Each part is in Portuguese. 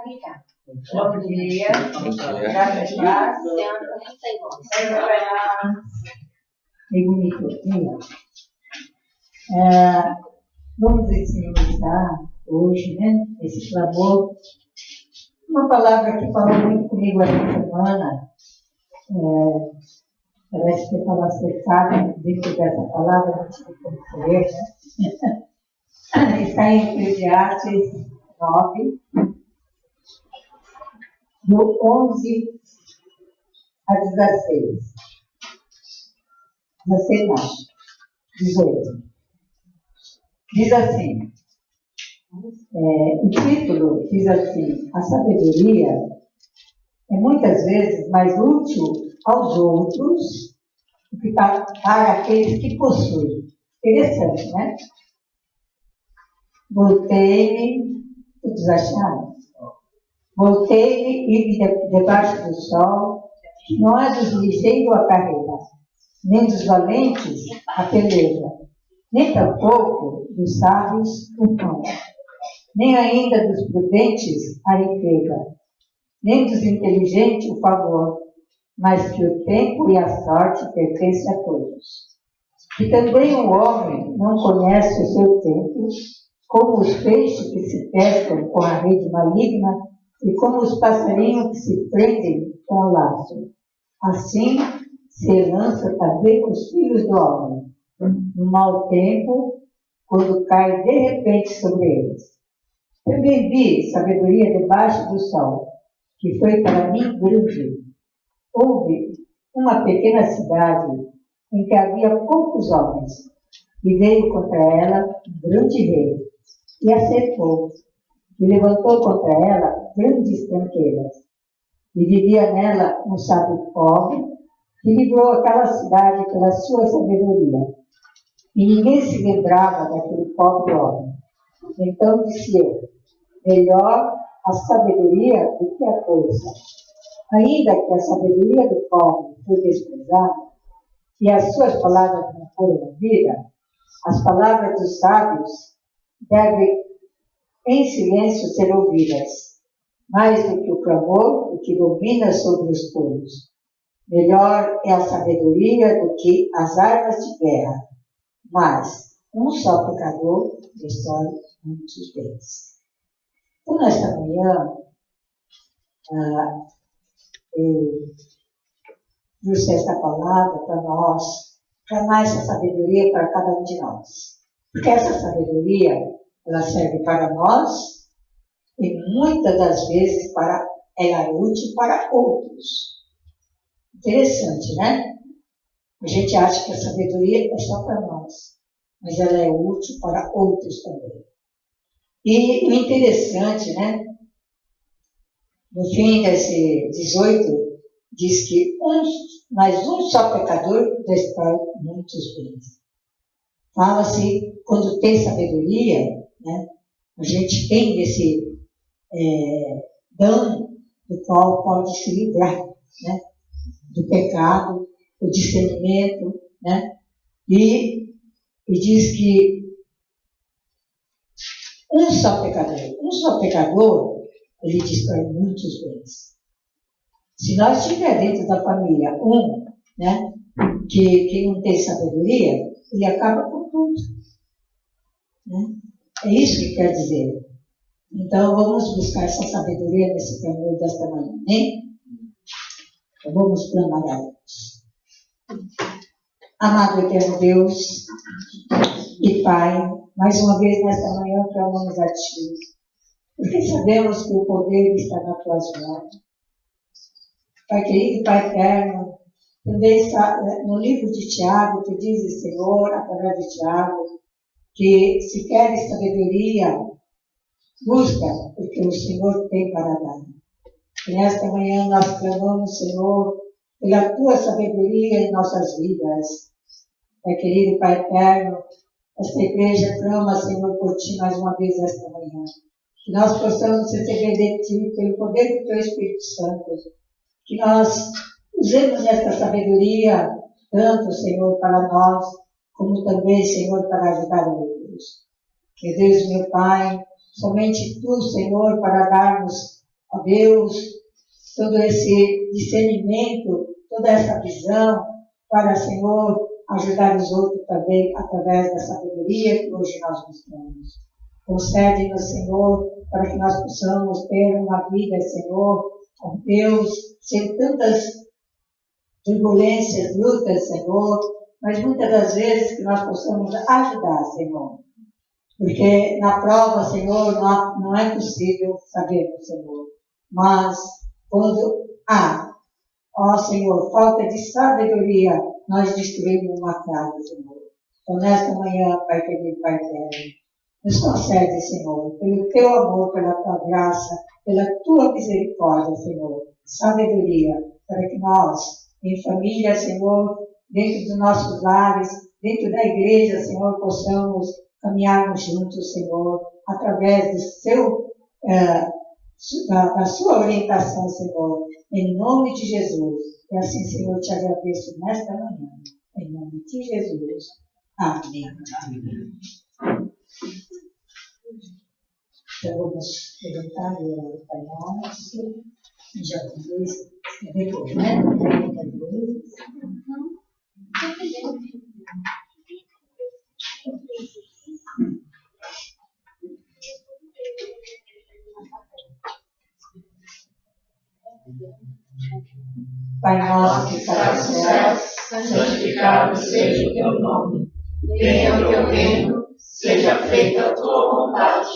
Bom dia. Graças a Deus. Vamos iniciar hoje, né, esse clamor. Uma palavra que falou muito comigo essa semana, parece que eu estava acertada dentro dessa palavra, não tive como ler, né? Está em Eclesiastes 9, do 11 a 16. 16 não, 18. Diz assim, o título diz assim: a sabedoria é muitas vezes mais útil aos outros do que para aqueles que possuem. Interessante, né? Voltei-me, todos acharam? Voltei-me e vi debaixo do sol, que não é dos ligeiros a carreira, nem dos valentes a peleja, nem tampouco dos sábios o pão, nem ainda dos prudentes a riqueza, nem dos inteligentes o favor, mas que o tempo e a sorte pertencem a todos. E também o homem não conhece o seu tempo, como os peixes que se pescam com a rede maligna e como os passarinhos que se prendem com o laço. Assim se lança também os filhos do homem, no mau tempo, quando cai de repente sobre eles. Também vi sabedoria debaixo do sol, que foi para mim grande. Houve uma pequena cidade em que havia poucos homens, e veio contra ela um grande rei, e a cercou, e levantou contra ela grandes tranqueiras. E vivia nela um sábio pobre, que livrou aquela cidade pela sua sabedoria. E ninguém se lembrava daquele pobre homem. Então disse eu: melhor a sabedoria do que a coisa. Ainda que a sabedoria do pobre foi desprezada, e as suas palavras não foram ouvidas, as palavras dos sábios devem em silêncio ser ouvidas, mais do que o clamor, o que domina sobre os povos. Melhor é a sabedoria do que as armas de guerra, mas um só pecador destrói muitos bens. Então, nesta manhã, eu trouxe esta palavra para nós, clamar essa sabedoria para cada um de nós. Porque essa sabedoria, ela serve para nós e muitas das vezes ela é útil para outros. Interessante, né? A gente acha que a sabedoria é só para nós, mas ela é útil para outros também. E o interessante, né? No fim desse 18, diz que mas um só pecador destrói muitos bens. Fala-se, quando tem sabedoria, né? A gente tem esse dano do qual pode se livrar, né? Do pecado, o discernimento, né? E diz que um só pecador, ele destrói muitos bens. Se nós tiver dentro da família né, que não tem sabedoria, ele acaba com tudo. Né? É isso que quer dizer. Então, vamos buscar essa sabedoria nesse clamor desta manhã, né? Então, vamos clamar a Deus. Amado eterno Deus e Pai, mais uma vez nesta manhã clamamos a Ti, porque sabemos que o poder está nas Tuas mãos. Pai querido, Pai eterno, também está no livro de Tiago, que diz, Senhor, através de Tiago, que se queres sabedoria, busca, porque o Senhor tem para dar. E nesta manhã nós clamamos, Senhor, pela Tua sabedoria em nossas vidas. Pai querido, Pai eterno, esta igreja clama, Senhor, por Ti mais uma vez esta manhã. Que nós possamos receber de Ti, pelo poder do Teu Espírito Santo, que nós usemos esta sabedoria, tanto, Senhor, para nós, como também, Senhor, para ajudar outros. Que Deus, meu Pai, somente Tu, Senhor, para darmos Deus, todo esse discernimento, toda essa visão, para, Senhor, ajudar os outros também através da sabedoria que hoje nós mostramos. Concede-nos, Senhor, para que nós possamos ter uma vida, Senhor, com Deus, sem tantas turbulências, lutas, Senhor, mas muitas das vezes que nós possamos ajudar, Senhor. Porque na prova, Senhor, não é possível saber do Senhor. Mas quando há, ó Senhor, falta de sabedoria, nós destruímos uma casa, Senhor. Então, nesta manhã, Pai querido, Pai eterno, nos concede, Senhor, pelo teu amor, pela tua graça, pela tua misericórdia, Senhor, sabedoria, para que nós, em família, Senhor, dentro dos nossos lares, dentro da igreja, Senhor, possamos caminharmos juntos, Senhor, através do seu, da sua orientação, Senhor, em nome de Jesus. E assim, Senhor, te agradeço nesta manhã, em nome de Jesus. Amém. Então, vamos levantar o Pai Nosso, em japonês, depois, né? Pai nosso que está no céu, santificado seja o teu nome. Venha o teu reino, seja feita a tua vontade,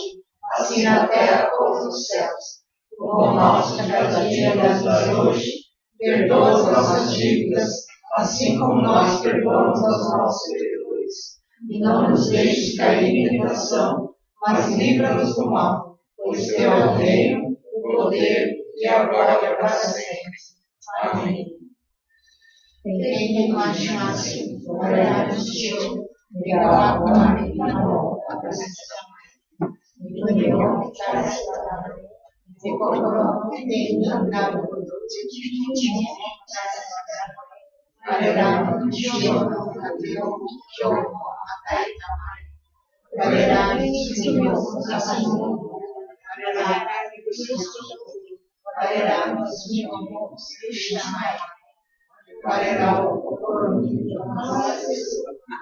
assim na terra como nos céus. O pão nosso de cada dia dá-nos hoje, perdoa as nossas dívidas, assim como nós perdoamos aos nossos devedores. E não nos deixes cair em tentação, mas livra-nos do mal, pois teu é o reino, o poder e a glória para sempre. Amém. Tem imaginação, orarmos de Deus, e a glória e a honra para sempre. E o meu que traz a e colocou em andado por todos os dias, Valerá de João, Gabriel, João, Catarina, Valerá de Senhor, Sassano, Valerá de Jesus, Valerá dos Mimos, Xamai, Valerá o Coroninho,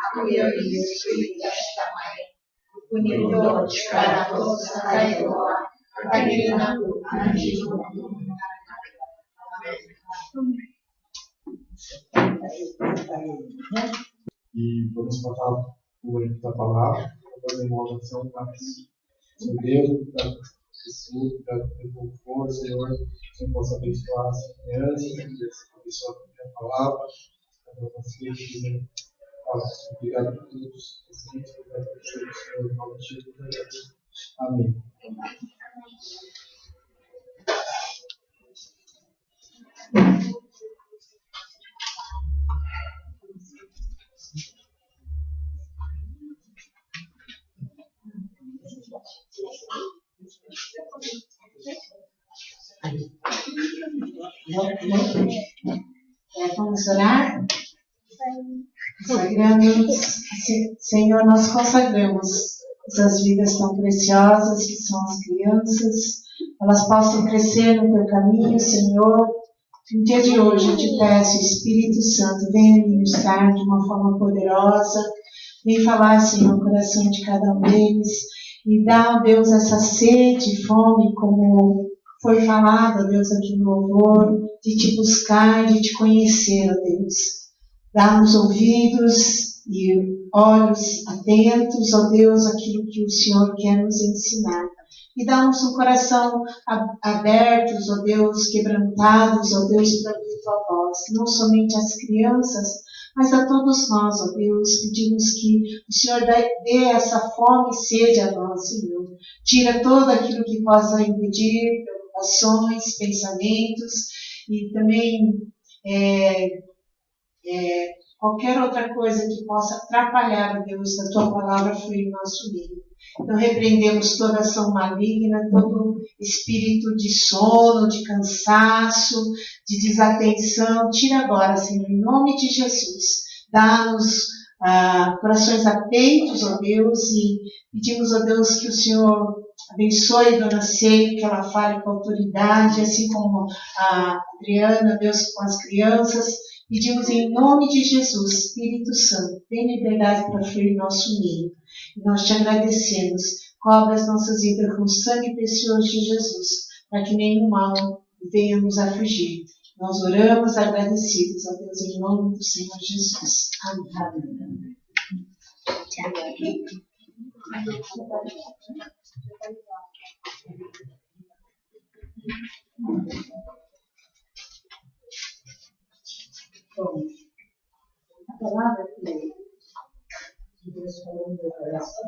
Acuia e o Espírito Xamai, Unidor de Caratos, Caioa, Catarina, Anjo, E vamos passar o link da palavra, fazer uma oração para Senhor Deus, obrigado por Jesus, obrigado pelo louvor, Senhor, que o Senhor possa abençoar as crianças, que abençoe a palavra, para você que obrigado por todos os presentes, obrigado por Jesus, Senhor, em nome de Jesus. Amém. Vamos orar? Senhor, nós consagramos essas vidas tão preciosas que são as crianças, elas possam crescer no teu caminho, Senhor. No dia de hoje eu te peço, Espírito Santo, venha ministrar de uma forma poderosa, vem falar, Senhor, no coração de cada um deles e dá, ó Deus, essa sede e fome, como foi falado, ó Deus, aqui no louvor, de te buscar, de te conhecer, ó Deus. Dá-nos ouvidos e olhos atentos, ó Deus, aquilo que o Senhor quer nos ensinar. E dá-nos um coração abertos, ó Deus, quebrantados, ó Deus, para ouvir tua voz. Não somente as crianças, mas a todos nós, ó Deus, pedimos que o Senhor dê essa fome e sede a nós, Senhor. Tira todo aquilo que possa impedir preocupações, pensamentos e também qualquer outra coisa que possa atrapalhar, Deus, a tua palavra fluir em nosso meio. Então repreendemos toda ação maligna, todo espírito de sono, de cansaço, de desatenção. Tira agora, Senhor, em nome de Jesus. Dá-nos corações atentos, ó Deus, e pedimos, ó Deus, que o Senhor Abençoe Dona Ceia, que ela fale com autoridade, assim como a Adriana, Deus, com as crianças. Pedimos em nome de Jesus, Espírito Santo, tem liberdade para fluir em nosso meio. E nós te agradecemos. Cobre as nossas vidas com o sangue precioso de Jesus, para que nenhum mal venha nos afligir. Nós oramos agradecidos a Deus em nome do Senhor Jesus. Amém. Bom, a palavra que Deus falou no meu coração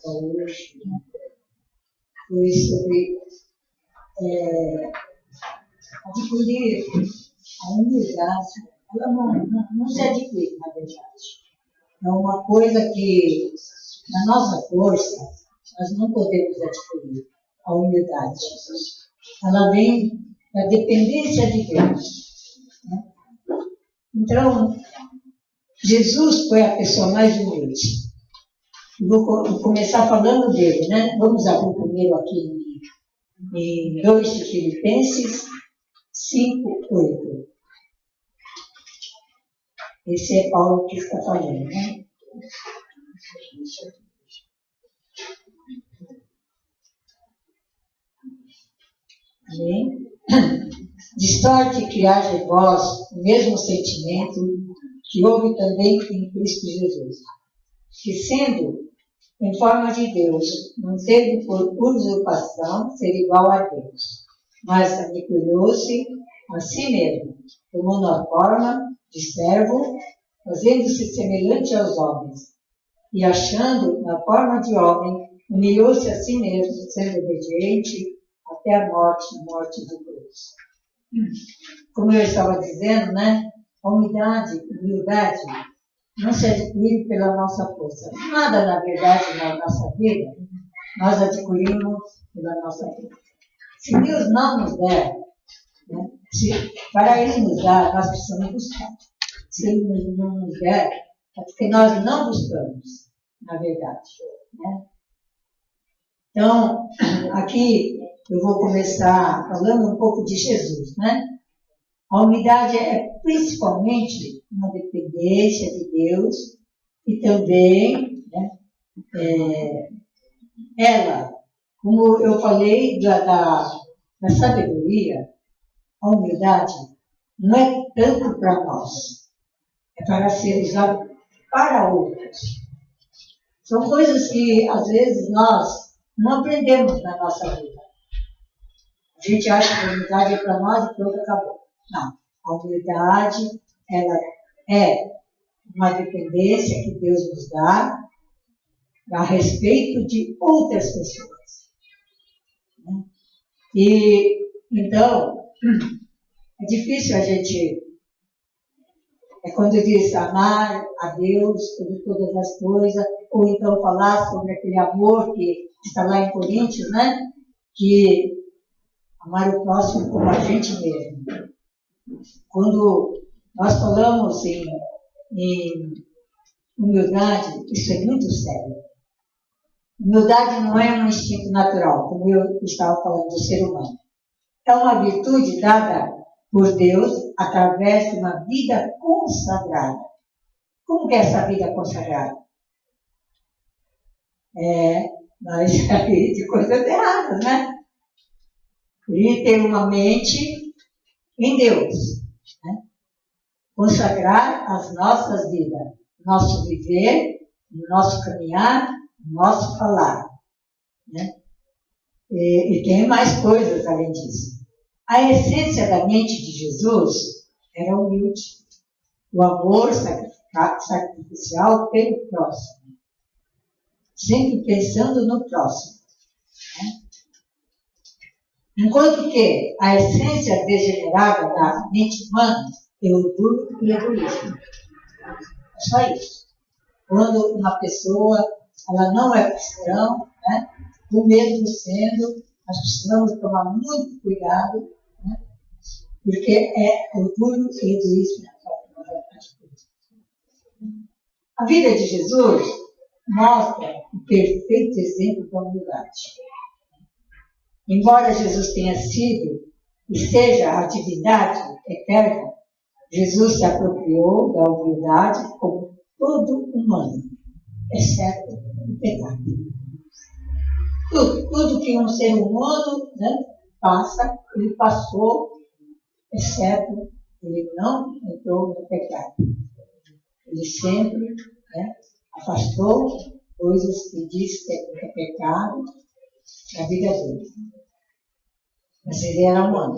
hoje foi sobre adquirir a humildade. Ela não se adquire, na verdade. É uma coisa que, na nossa força, nós não podemos adquirir, a humildade. Ela vem da dependência de Deus. Né? Então, Jesus foi a pessoa mais humilde. Vou começar falando dele, né? Vamos abrir primeiro aqui em 2 de Filipenses 5:8. Esse é Paulo que está falando, né? Amém? De sorte que haja em vós o mesmo sentimento que houve também em Cristo Jesus, que sendo em forma de Deus, não teve por usurpação ser igual a Deus, mas aniquilou-se a si mesmo, tomando a forma de servo, fazendo-se semelhante aos homens, e achando na forma de homem, humilhou-se a si mesmo, sendo obediente até a morte de cruz. Como eu estava dizendo, né? A humildade não se adquire pela nossa força. Nada, na verdade, na nossa vida, nós adquirimos pela nossa força. Se Deus não nos der, né? Para Ele nos dar, nós precisamos buscar. Se Ele não nos der, é porque nós não buscamos, na verdade. Né? Então, aqui eu vou começar falando um pouco de Jesus, né? A humildade é principalmente uma dependência de Deus e também, né, ela, como eu falei da sabedoria, a humildade não é tanto para nós, é para ser usado para outros. São coisas que, às vezes, nós não aprendemos na nossa vida. A gente acha que a humildade é para nós e pronto, acabou. Não. A humildade, ela é uma dependência que Deus nos dá a respeito de outras pessoas. Né? E, então, é difícil a gente, quando diz amar a Deus sobre todas as coisas, ou então falar sobre aquele amor que está lá em Coríntios, né? Que amar o próximo como a gente mesmo. Quando nós falamos em humildade, isso é muito sério. Humildade não é um instinto natural, como eu estava falando do ser humano. É uma virtude dada por Deus através de uma vida consagrada. Como que é essa vida consagrada? Nós saímos de coisas erradas, né? E ter uma mente em Deus. Né? Consagrar as nossas vidas, nosso viver, nosso caminhar, nosso falar. Né? E tem mais coisas além disso. A essência da mente de Jesus era humilde. O amor sacrificial pelo próximo. Sempre pensando no próximo. Né? Enquanto que a essência degenerada da mente humana é orgulho e egoísmo. É só isso. Quando uma pessoa ela não é cristã, né? O mesmo sendo, nós precisamos tomar muito cuidado, né? Porque é orgulho e egoísmo. A vida de Jesus mostra o perfeito exemplo da humildade. embora Jesus tenha sido e seja a divindade eterna, Jesus se apropriou da humildade como todo humano, exceto o pecado. Tudo que um ser humano, né, passa, ele passou, exceto ele não entrou no pecado. Ele sempre, né, afastou coisas que diz que é pecado na vida dele. Mas ele era humano,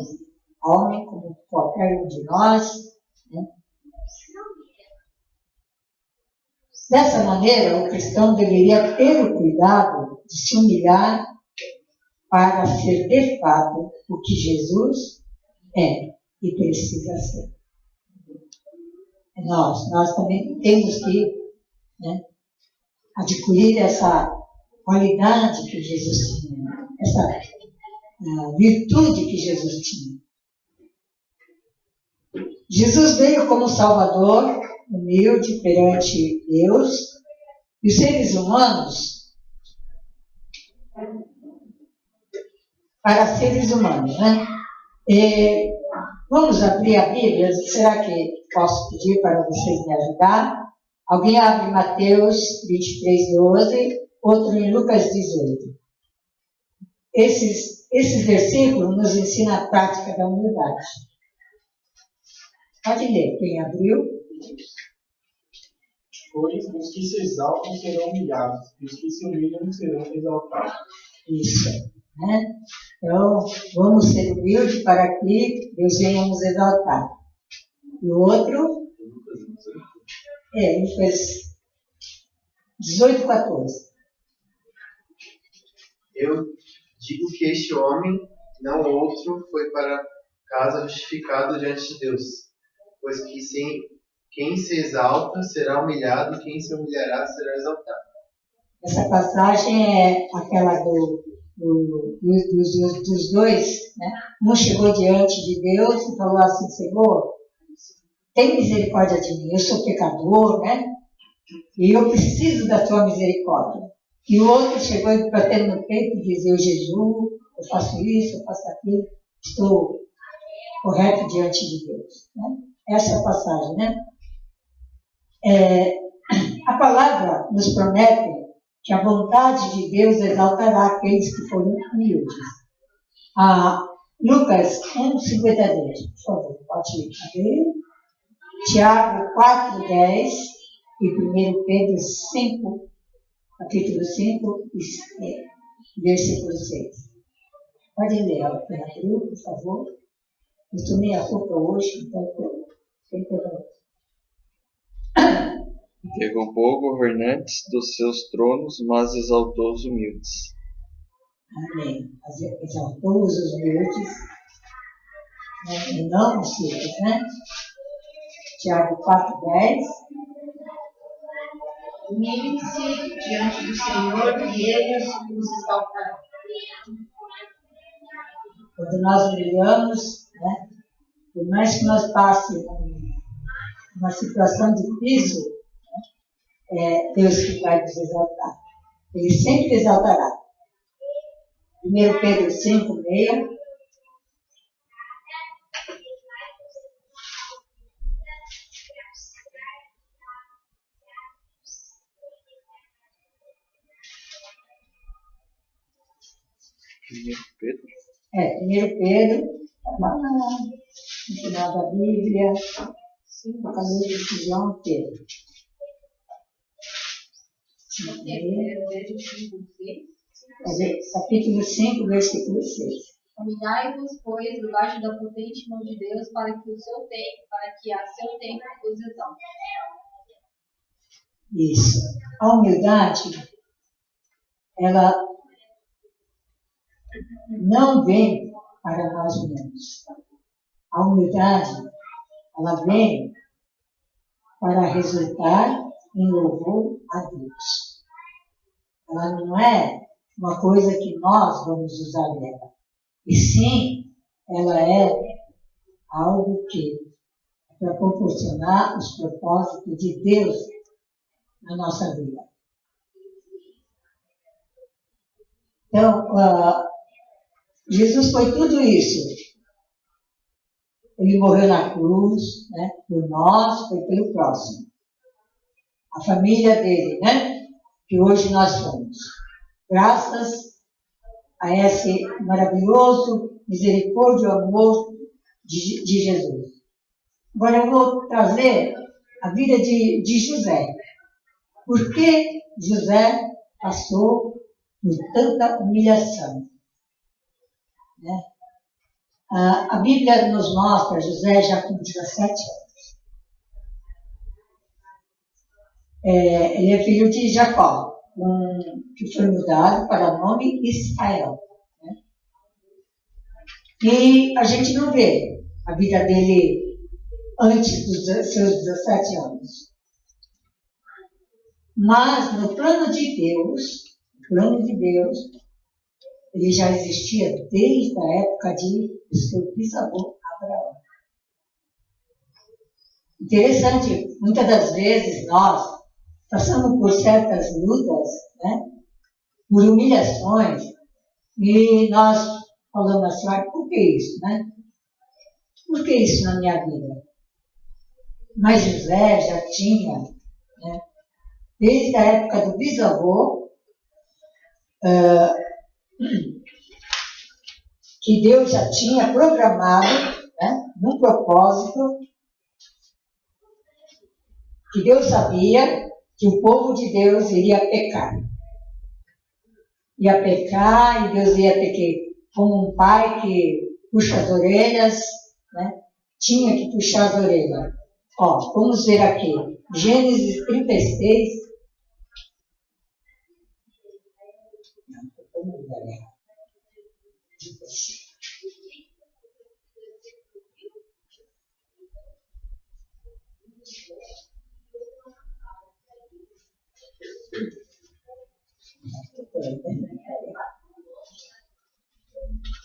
homem como qualquer um de nós, né? Dessa maneira, o cristão deveria ter o cuidado de se humilhar para ser de fato o que Jesus é e precisa ser. Nós também temos que, né, adquirir essa qualidade que Jesus tinha, essa virtude que Jesus tinha. Jesus veio como Salvador, humilde perante Deus, e os seres humanos, para seres humanos, né? Vamos abrir a Bíblia? Será que posso pedir para vocês me ajudar? Alguém abre Mateus 23, 12, outro em Lucas 18. Esses versículos nos ensinam a prática da humildade. Pode ler, quem abriu? Pois os que se exaltam serão humilhados, e os que se humilham serão exaltados. Isso, né? Então, vamos ser humildes para que Deus venha nos exaltar. E o outro? Lucas 18, 14. Eu digo que este homem, não outro, foi para casa justificado diante de Deus. Pois que quem se exalta será humilhado, quem se humilhará será exaltado. Essa passagem é aquela dos dois, né? Um chegou diante de Deus e falou assim: Senhor, tem misericórdia de mim, eu sou pecador, né? E eu preciso da tua misericórdia. E o outro chegou e bateu no peito e dizia: eu jejuo, eu faço isso, eu faço aquilo, estou correto diante de Deus. Né? Essa é a passagem, né? A palavra nos promete que a vontade de Deus exaltará aqueles que forem humildes. Lucas 1, 52, por favor, pode ler. Tiago 4, 10 e 1 Pedro 5, capítulo 5, versículo 6. Pode ler, Pedro, por favor. Eu tomei a culpa hoje, então sem problema. Derrubou governantes dos seus tronos, mas exaltou os humildes. Amém. Exaltou os humildes, né? E não os ricos, né? Tiago 4:10. Humilhe-se diante do Senhor e Ele os exaltará. Quando nós humilhamos, né? Por mais que nós passemos uma situação difícil, né? É Deus que vai nos exaltar. Ele sempre exaltará. 1 Pedro 5, 6. Pedro? 1 Pedro, lá no final da Bíblia, no caminho de João Pedro. Capítulo 5, versículo 6. Humilhai-vos, pois, debaixo da potente mão de Deus, para que a seu tempo os exalte. Isso. A humildade, ela não vem para nós mesmos. A humildade, ela vem para resultar em louvor a Deus. Ela não é uma coisa que nós vamos usar dela. E sim, ela é algo que é para proporcionar os propósitos de Deus na nossa vida. Então, Jesus foi tudo isso. Ele morreu na cruz, né? Por nós, foi pelo próximo. A família dele, né? Que hoje nós somos. Graças a esse maravilhoso misericórdia e amor de Jesus. Agora eu vou trazer a vida de José. Por que José passou por tanta humilhação? Né? A Bíblia nos mostra José já com 17 anos. Ele é filho de Jacó, que foi mudado para o nome Israel. Né? E a gente não vê a vida dele antes dos seus 17 anos. Mas no plano de Deus, ele já existia desde a época do seu bisavô Abraão. Interessante, muitas das vezes nós passamos por certas lutas, né, por humilhações, e nós falamos assim, por que isso, né? Por que isso na minha vida? Mas José já tinha, né, desde a época do bisavô, que Deus já tinha programado, né, num propósito, que Deus sabia que o povo de Deus iria pecar. Ia pecar e Deus ia ter que, como um pai que puxa as orelhas, né, tinha que puxar as orelhas. Ó, vamos ver aqui, Gênesis 36.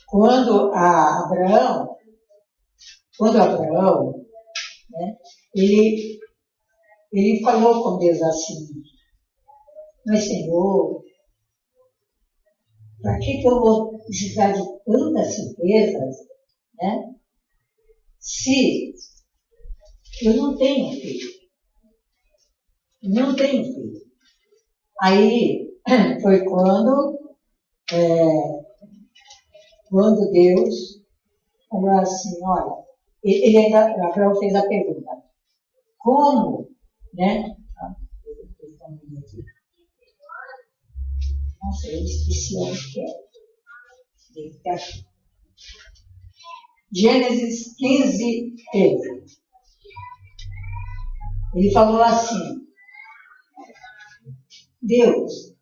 Quando Abraão, né, ele falou com Deus assim, mas Senhor, para que eu vou precisar de tantas riquezas, né, se eu não tenho filho? Não tenho filho. Aí foi quando Deus falou assim, olha, Abraão fez a pergunta, como, né? Nossa, eu esqueci onde que é. Gênesis 15, 13. Ele falou assim, Deus,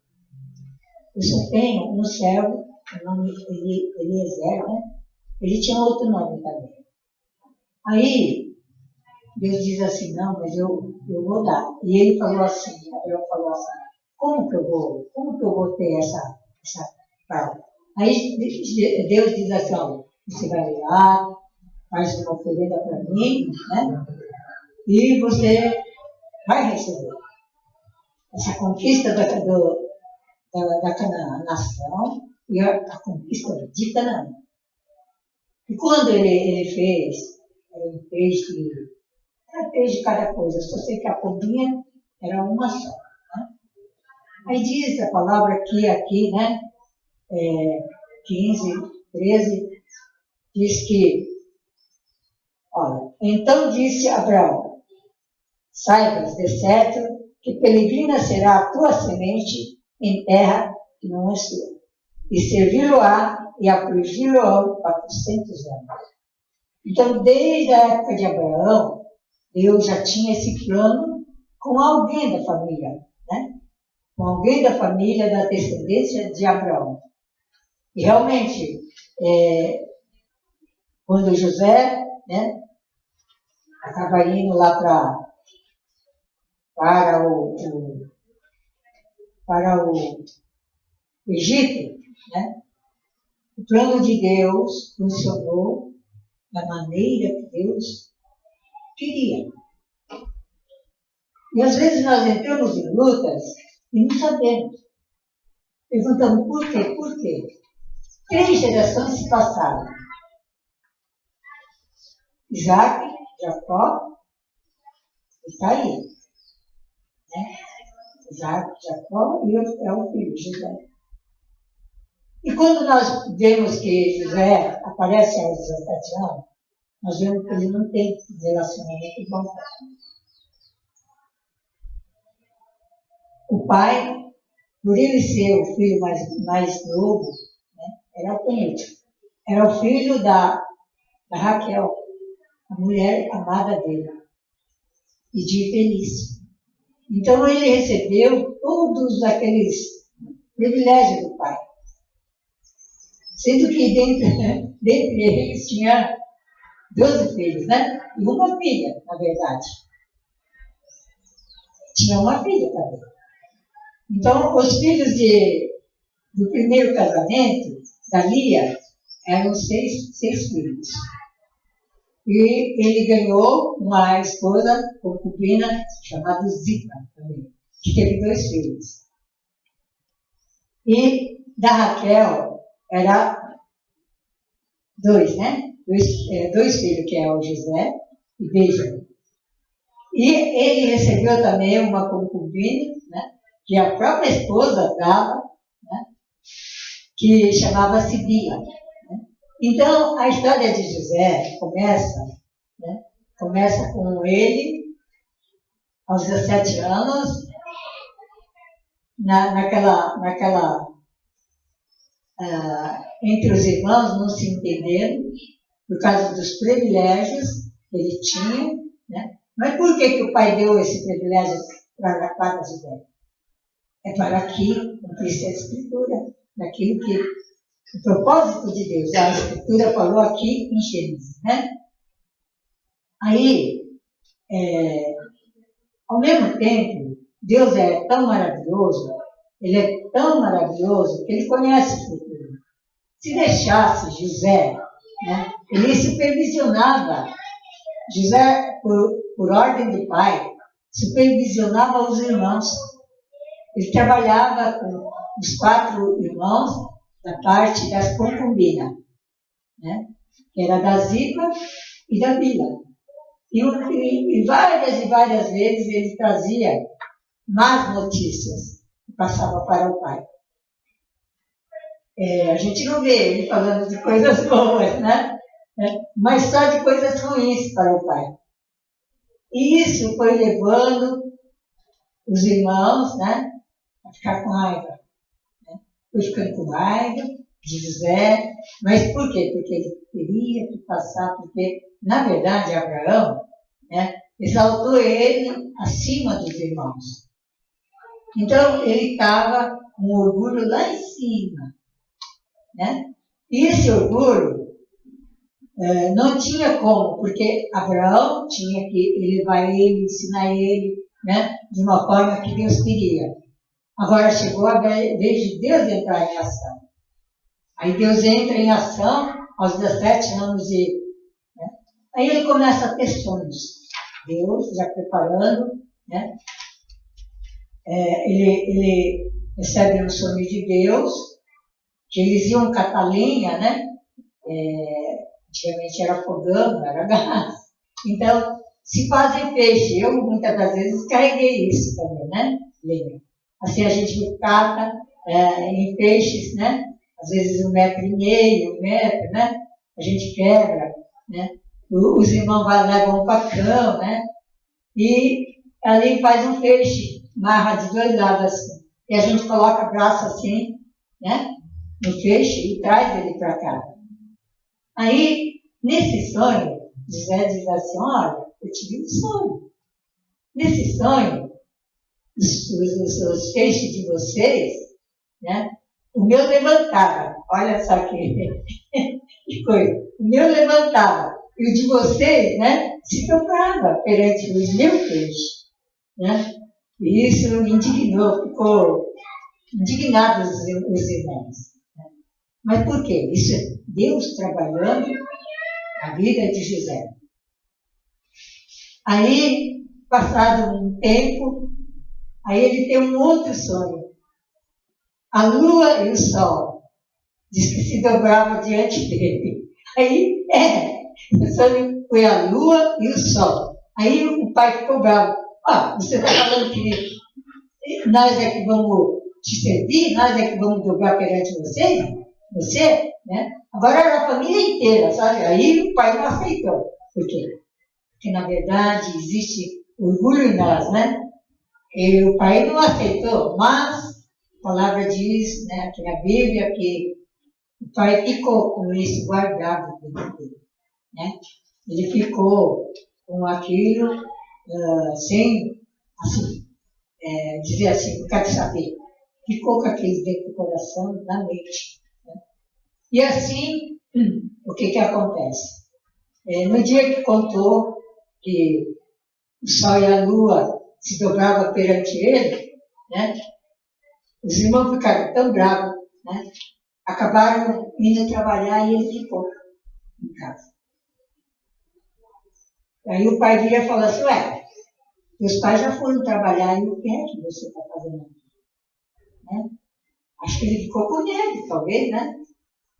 eu só tenho um servo, o nome Eliezer, né? Ele tinha outro nome também. Aí, Deus diz assim, não, mas eu vou dar. E ele falou assim, Abraão falou assim, como que eu vou ter essa prova? Aí Deus diz assim, olha, você vai lá, faz uma oferenda para mim, né? E você vai receber essa conquista da Canaã, nação, e a conquista de Canaã. E quando ele fez, era um peixe de cada coisa, só sei que a pombinha era uma só. Né? Aí diz a palavra aqui, né, 15, 13, diz que, olha, então disse Abraão, saibas de certo que peregrina será a tua semente em terra que não é sua, e servi-lo-á e afligi-lo-á 400 anos. Então, desde a época de Abraão, Deus já tinha esse plano com alguém da família, né? Com alguém da família, da descendência de Abraão. E realmente, quando José, né, acaba indo lá para o Egito, né, o plano de Deus funcionou da maneira que Deus queria. E às vezes nós entramos em lutas e não sabemos. Perguntamos por quê? Por quê? 3 gerações se passaram. Isaac, Jacó, está aí. Né? Isaac, Jacó e é o filho, José. E quando nós vemos que José aparece aos 17 anos, nós vemos que ele não tem relacionamento bom. O pai, por ele ser o filho mais novo, né, era o penúltimo. Era o filho da Raquel, a mulher amada dele, e de Felício. Então ele recebeu todos aqueles privilégios do pai. Sendo que dentre eles tinha 12 filhos, né? E uma filha, na verdade. Tinha uma filha também. Então, os filhos do primeiro casamento, da Lia, eram 6 filhos. E ele ganhou uma esposa concubina chamada Zipa também, que teve 2 filhos. E da Raquel era 2, né? 2 filhos, que é o José e Benjamim. E ele recebeu também uma concubina, né? Que a própria esposa dava, né? Que chamava-se Bia. Então, a história de José começa com ele, aos 17 anos, entre os irmãos não se entenderam, por causa dos privilégios que ele tinha, né? Mas por que o pai deu esse privilégio para José? É para que cumprisse a Escritura, daquilo que o propósito de Deus. A Escritura falou aqui em Gênesis, né? Aí, ao mesmo tempo, Deus é tão maravilhoso, ele é tão maravilhoso que ele conhece o futuro. Se deixasse José, né, ele supervisionava, José, por ordem do pai, supervisionava os irmãos. Ele trabalhava com os 4 irmãos da parte das concubinas, né? Que era da Zipa e da Bila. E várias vezes ele trazia más notícias e passava para o pai. A gente não vê ele falando de coisas boas, né? Mas só de coisas ruins para o pai. E isso foi levando os irmãos, né, a ficar com raiva. Né? Foi ficando com raiva de José. Mas por quê? Porque ele teria que passar, porque, na verdade, Abraão, né, exaltou ele acima dos irmãos. Então, ele estava com orgulho lá em cima. Né? E esse orgulho não tinha como, porque Abraão tinha que elevar ele, ensinar ele, né, de uma forma que Deus queria. Agora chegou a vez de Deus entrar em ação. Aí Deus entra em ação aos 17 anos né? Aí ele começa a ter sonhos. Deus já preparando, né? Ele recebe um sonho de Deus, que eles iam catar lenha, né? Antigamente era fogão, não era gás. Então, se fazem peixe. Eu, muitas das vezes, carreguei isso também, né? Lenha. Assim, a gente cata em peixes, né? Às vezes 1,5 metro, 1 metro, né? A gente quebra, né? Os irmãos levam um facão, né? E ali faz um peixe, marra de 2 lados assim. E a gente coloca o braço assim, né? No peixe e traz ele para cá. Aí, nesse sonho, José diz assim: olha, eu tive um sonho. Nesse sonho, os peixes de vocês, né? O meu levantava. Olha só que coisa. O meu levantava. E o de vocês, né? Se dobrava perante os meus peixes. Né? E isso me indignou, ficou indignados os irmãos. Né? Mas por quê? Isso é Deus trabalhando na vida de José. Aí, passado um tempo, aí ele tem um outro sonho. A lua e o sol diz que se dobrava diante dele. Aí, só foi a lua e o sol. Aí o pai ficou bravo. Você está falando que nós é que vamos te servir, nós é que vamos dobrar perante você, né? Agora era a família inteira, sabe? Aí o pai não aceitou. Por quê? Porque, na verdade, existe orgulho em nós, né? E o pai não aceitou, mas a palavra diz, né, aqui na Bíblia, que o pai ficou com isso guardado dentro dele, né? Ele ficou com aquilo sem, assim, dizer assim, não quero saber. Ficou com aquilo dentro do coração, na mente. Né? E assim, o que acontece? No dia que contou que o sol e a lua se dobravam perante ele, né? Os irmãos ficaram tão bravos, né? Acabaram indo trabalhar e ele ficou em casa. Aí o pai vira e fala assim, meus pais já foram trabalhar e o que é que você está fazendo aqui? Né? Acho que ele ficou com medo, talvez, né?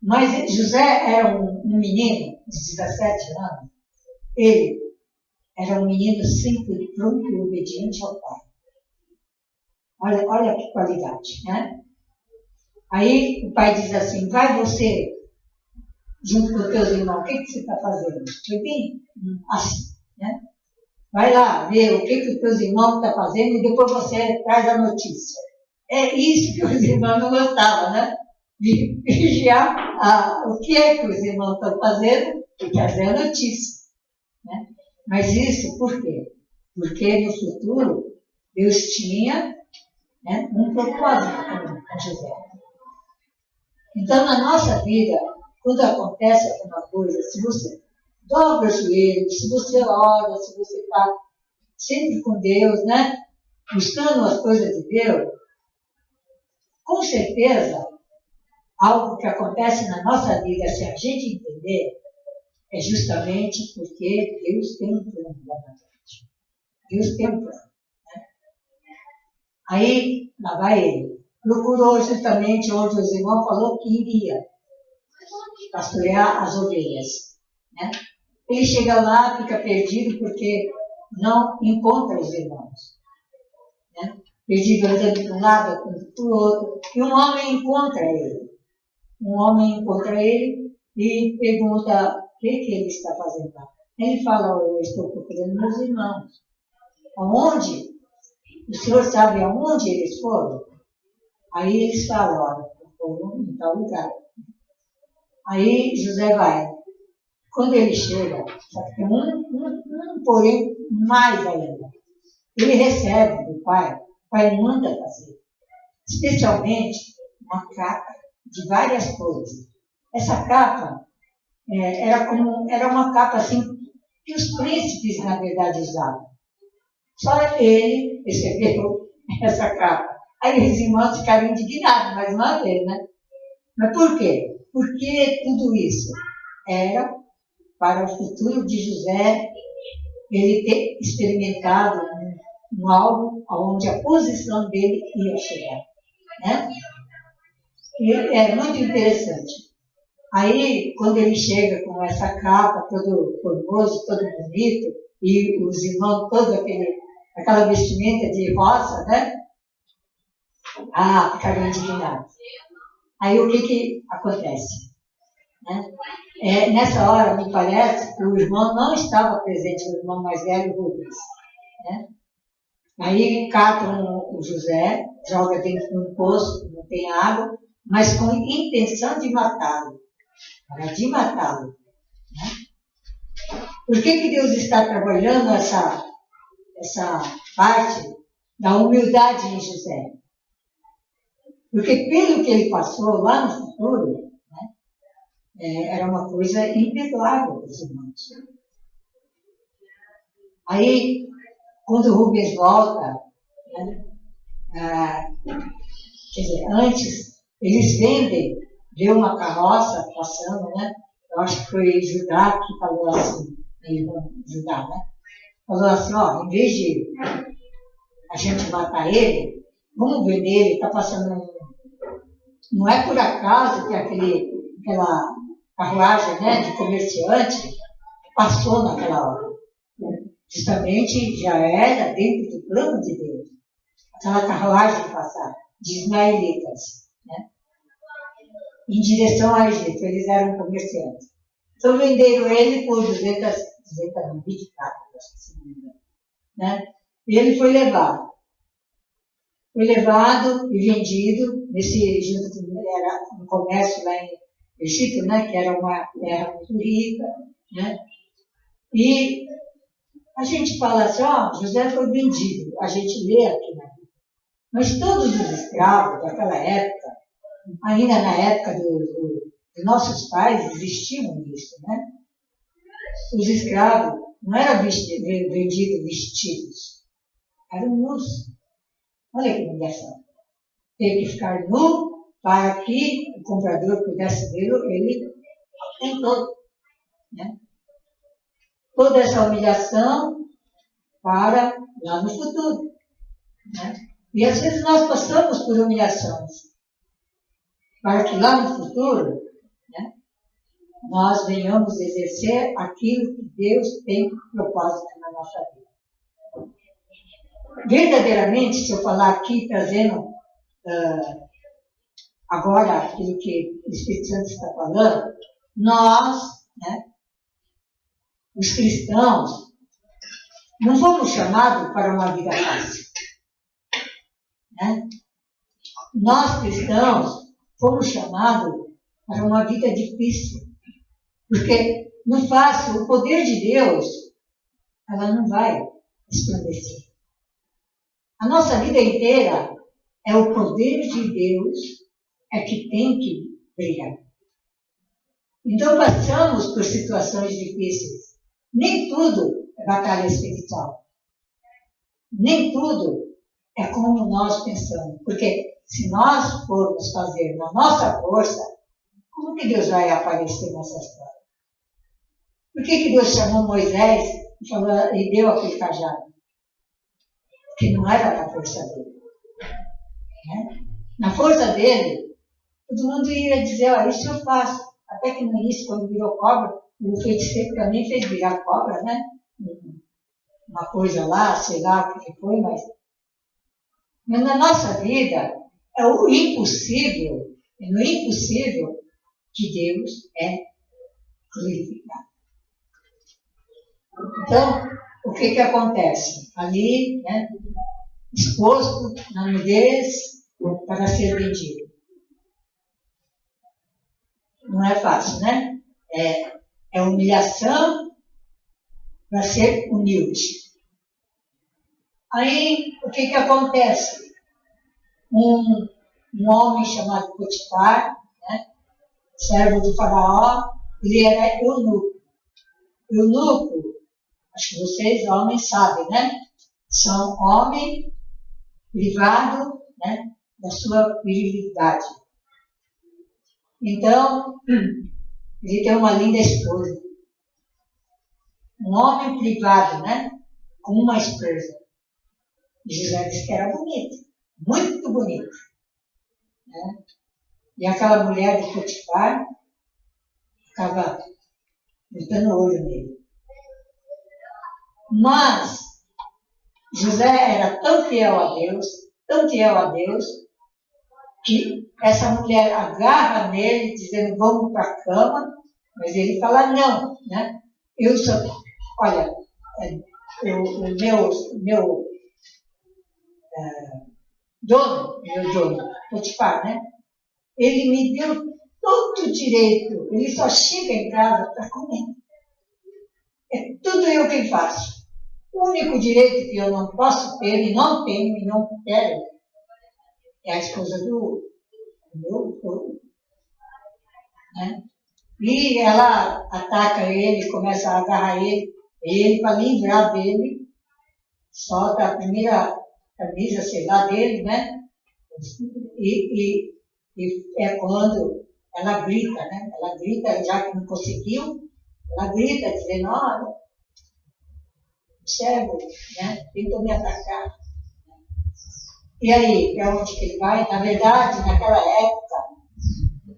Mas José era um menino de 17 anos. Ele era um menino simples, pronto e obediente ao pai. Olha que qualidade, né? Aí o pai diz assim, vai você, junto com os teus irmãos, o que você está fazendo? Foi bem assim, né? Vai lá ver o que os teus irmãos estão fazendo e depois você traz a notícia. É isso que os irmãos não gostavam, né? De vigiar o que é que os irmãos estão fazendo e trazer a notícia. Né? Mas isso por quê? Porque no futuro Deus tinha, né, um propósito com José. Então, na nossa vida, quando acontece alguma coisa, se você dobra o joelho, se você ora, se você está sempre com Deus, né, buscando as coisas de Deus, com certeza, algo que acontece na nossa vida, se a gente entender, é justamente porque Deus tem um plano lá na frente. Deus tem um plano. Né? Aí, lá vai ele. Procurou justamente onde os irmãos falou que iria pastorear as ovelhas. Né? Ele chega lá, fica perdido porque não encontra os irmãos. Né? Perdido andando de um lado, para o outro. E um homem encontra ele. E pergunta o que ele está fazendo lá. Ele fala, eu estou procurando meus irmãos. Aonde? O senhor sabe aonde eles foram? Aí eles falam, olha, foram em tal lugar. Aí José vai. Quando ele chega, só que tem um porém mais ainda. Ele recebe do pai, o pai manda fazer. Especialmente uma capa de várias cores. Essa capa era uma capa assim que os príncipes, na verdade, usavam. Só ele recebeu essa capa. Aí os irmãos ficaram indignados, mais uma vez, né? Mas por quê? Porque tudo isso era para o futuro de José, ele ter experimentado algo onde a posição dele ia chegar. Né? E é muito interessante. Aí, quando ele chega com essa capa, todo formoso, todo bonito, e os irmãos, toda aquela vestimenta de roça, né? Ficaram indignados. Aí, o que acontece? Né? Nessa hora, me parece que o irmão não estava presente, o irmão mais velho, Rubens. Né? Aí, catam o José, joga dentro de um poço, não tem água, mas com intenção de matá-lo. Era de matá-lo. Né? Por que Deus está trabalhando essa parte da humildade em José? Porque pelo que ele passou lá no futuro, né, era uma coisa imperdoável para os irmãos. Aí, quando o Rubens volta, né, quer dizer, antes, eles vê uma carroça passando, né? Eu acho que foi Judá que falou assim, Judá, né? Falou assim, em vez de a gente matar ele, vamos ver nele, está passando Não é por acaso que aquela carruagem, né, de comerciante passou naquela hora. Justamente já era dentro do plano de Deus. Aquela carruagem passar de ismaelitas, né, em direção a Egito. Eles eram comerciantes. Então venderam ele por 20 pratas, se não me engano, né? E ele foi levado. Foi levado e vendido nesse Egito, que era um comércio lá em Egito, né, que era uma terra muito rica, né? E a gente fala assim, ó, José foi vendido. A gente lê aqui na Bíblia. Mas todos os escravos daquela época, ainda na época dos nossos pais, existiam isso, né? Os escravos não eram vendidos vestidos, eram nus. Olha que humilhação. Teve que ficar nu para que o comprador pudesse vê-lo, ele tentou, né? Toda essa humilhação para lá no futuro, né? E às vezes nós passamos por humilhações para que lá no futuro, né, nós venhamos exercer aquilo que Deus tem propósito na nossa vida. Verdadeiramente, se eu falar aqui, trazendo agora aquilo que o Espírito Santo está falando, nós, né, os cristãos, não fomos chamados para uma vida fácil, né? Nós, cristãos, fomos chamados para uma vida difícil. Porque no fácil, o poder de Deus, ela não vai resplandecer. A nossa vida inteira é o poder de Deus é que tem que brilhar. Então passamos por situações difíceis. Nem tudo é batalha espiritual. Nem tudo é como nós pensamos. Porque se nós formos fazer na nossa força, como que Deus vai aparecer nessa história? Por que Deus chamou Moisés e deu aquele cajado? Porque não era na força dele. Né? Na força dele, todo mundo ia dizer, ó, isso eu faço. Até que no início, quando virou cobra, o feiticeiro também fez virar cobra, né? Uma coisa lá, sei lá o que foi, mas na nossa vida é o impossível, é no impossível que Deus é glorificado. Então, o que acontece? Ali, né, exposto na nudez para ser vendido. Não é fácil, né? É humilhação para ser humilde. Aí, o que acontece? Um homem chamado Potifar, né, servo do faraó, ele era eunuco. Eunuco, acho que vocês, homens, sabem, né? São homem privado, né, da sua virilidade. Então, ele tem uma linda esposa. Um homem privado, né, com uma esposa. E José disse que era bonito, muito bonito. Né? E aquela mulher de Potifar ficava botando o olho nele. Mas José era tão fiel a Deus, que essa mulher agarra nele, dizendo, vamos para a cama, mas ele fala, não, né? Eu sou, olha, o meu dono, Potifar, né? Ele me deu todo o direito, ele só chega em casa para comer. É tudo eu quem faço. O único direito que eu não posso ter, e não tenho, e não quero, é a esposa do meu povo. Né? E ela ataca ele, começa a agarrar ele para livrar dele, solta a primeira camisa, sei lá, dele, né? E é quando ela grita, né? Ela grita, já que não conseguiu, ela grita, dizendo, olha, o servo, né, tentou me atacar. E aí, para onde que ele vai? Na verdade, naquela época,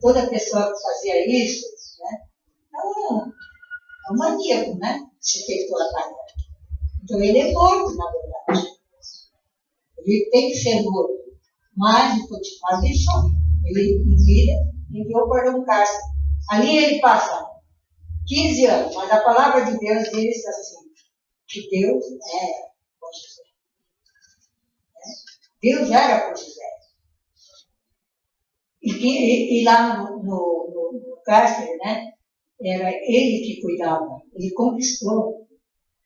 toda pessoa que fazia isso, né, é um maníaco, né? Se efetuou a tarefa. Então ele é morto, na verdade. Ele tem que ser morto. Mas o Potifar deixou. Ele, em vida, enviou para um cárcere. Ali ele passa 15 anos, mas a palavra de Deus diz assim, que Deus era com José. Deus era com José. E lá no cárcere, né, era ele que cuidava. Ele conquistou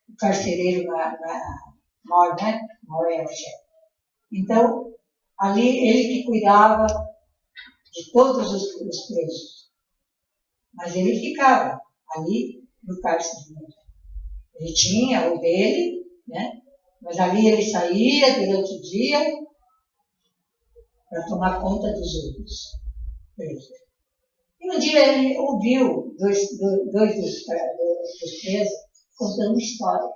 o carcereiro maior, né? Maior é o chefe. Então, ali ele que cuidava de todos os presos. Mas ele ficava ali no cárcere mesmo. Ele tinha o dele, né? Mas ali ele saía durante o dia para tomar conta dos outros presos. E um dia ele ouviu dois dos presos contando uma história.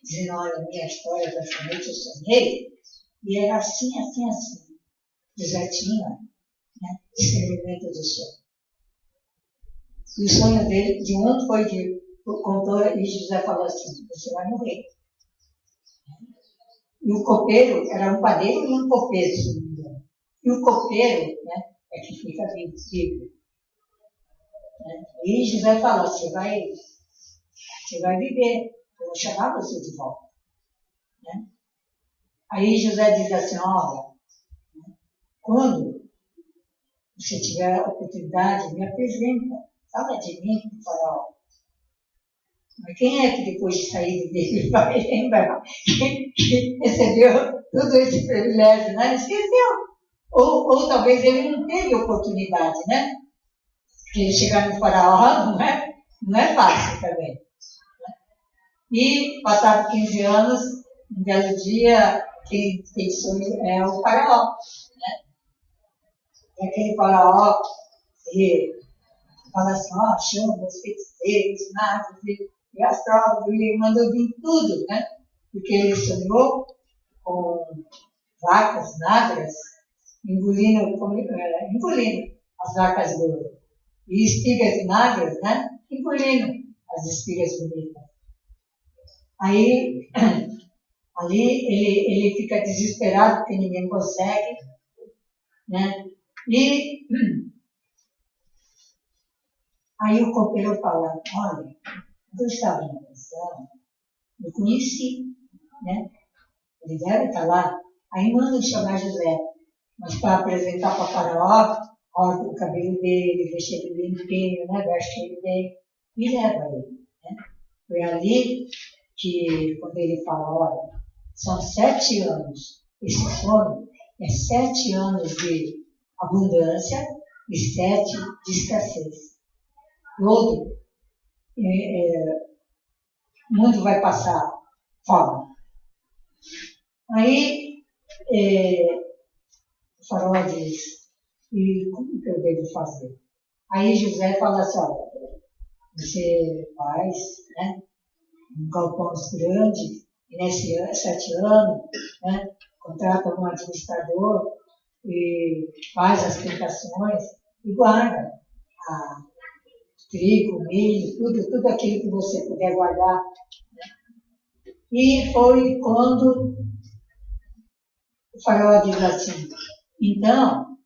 Dizendo, olha, minha história dessa noite eu sonhei, e era assim, assim, assim. José tinha, né, discernimento do sonho. E o sonho dele, de um foi contou, e José falou assim, você vai morrer. E o copeiro, era um padeiro e um copeiro, se não me engano. E o copeiro, né, é que fica vivo. Né? E José falou, você vai viver, eu vou chamar você de volta. Né? Aí José diz assim, olha, né, quando você tiver a oportunidade, me apresenta, fala de mim para o faraó. Mas quem é que depois de sair do meio vai lembrar que recebeu todo esse privilégio, né? Esqueceu. Ou talvez ele não teve oportunidade, né? Porque chegar no faraó não é fácil também. Né? E, passado 15 anos, um belo dia, quem sonho é o faraó. Né? E aquele faraó, ele fala assim, ó, chama os feiticeiros, magos, e astrólogos, e mandou vir tudo, né? Porque ele sonhou com vacas magras, engolindo as vacas gordas. E espigas magras, né? Engolindo as espigas bonitas. Aí, ali ele fica desesperado porque ninguém consegue, né? E aí o copeiro fala, olha, quando eu estava na pensão, eu conheci, né? Ele deve estar lá. Aí manda chamar José, mas para apresentar para o faraó, corta o cabelo dele, deixa ele limpinho, né? Veste ele bem e leva ele. Né? Foi ali que, quando ele fala, olha, são 7 anos, esse sonho é 7 anos de abundância e 7 de escassez. Todo o mundo vai passar fome. Aí o faraó diz, e como que eu devo fazer? Aí José fala assim, olha, você faz, né, um galpão grande, e nesse 7 anos, né, contrata um administrador e faz as plantações e guarda trigo, milho, tudo aquilo que você puder guardar. Né? E foi quando o faraó diz assim, então,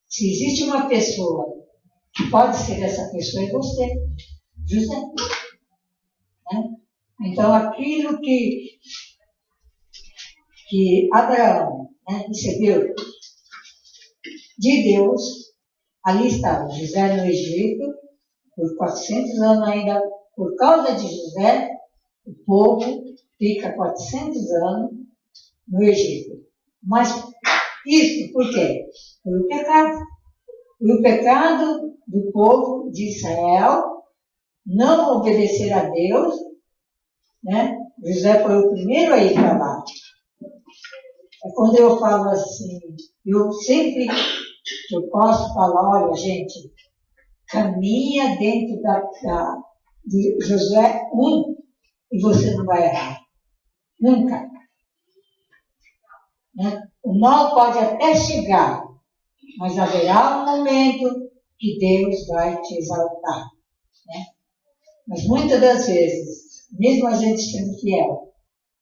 se existe uma pessoa que pode ser essa pessoa, é você, José. Né? Então, aquilo que Abraão, né, recebeu de Deus, ali estava José no Egito, por 400 anos ainda, por causa de José, o povo fica 400 anos no Egito. Mas isso por quê? Foi o pecado. Foi o pecado do povo de Israel não obedecer a Deus, né? José foi o primeiro a ir para lá. É quando eu falo assim, eu sempre que eu posso falar, olha gente, caminha dentro de Josué 1 e você não vai errar. Nunca. Né? O mal pode até chegar, mas haverá um momento que Deus vai te exaltar. Né? Mas muitas das vezes, mesmo a gente sendo fiel,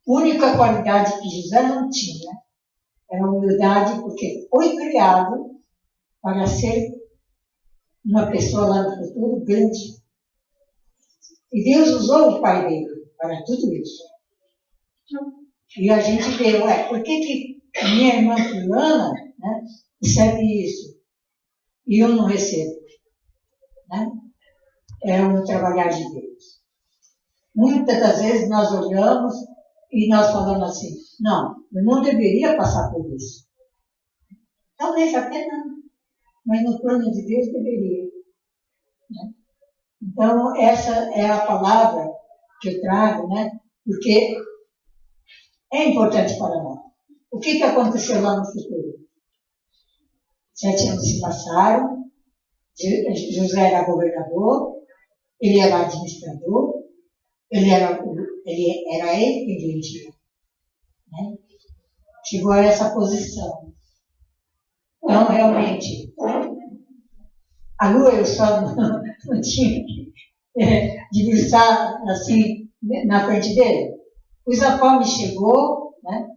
a única qualidade que José não tinha era a humildade, porque foi criado para ser uma pessoa lá no futuro grande. E Deus usou o pai dele para tudo isso. E a gente vê, por que minha irmã fulana, né, recebe isso e eu não recebo? Né? É um trabalhar de Deus. Muitas das vezes nós olhamos e nós falamos assim, não, eu não deveria passar por isso. Talvez até não, mas no plano de Deus deveria. Né? Então, essa é a palavra que eu trago, né? Porque é importante para nós. O que aconteceu lá no futuro? 7 anos se passaram, José era governador, ele era administrador, ele era ele quem dirigia. Né? Chegou a essa posição. Então, realmente, a lua e o sol não tinham que debruçar assim na frente dele. A fome chegou, né?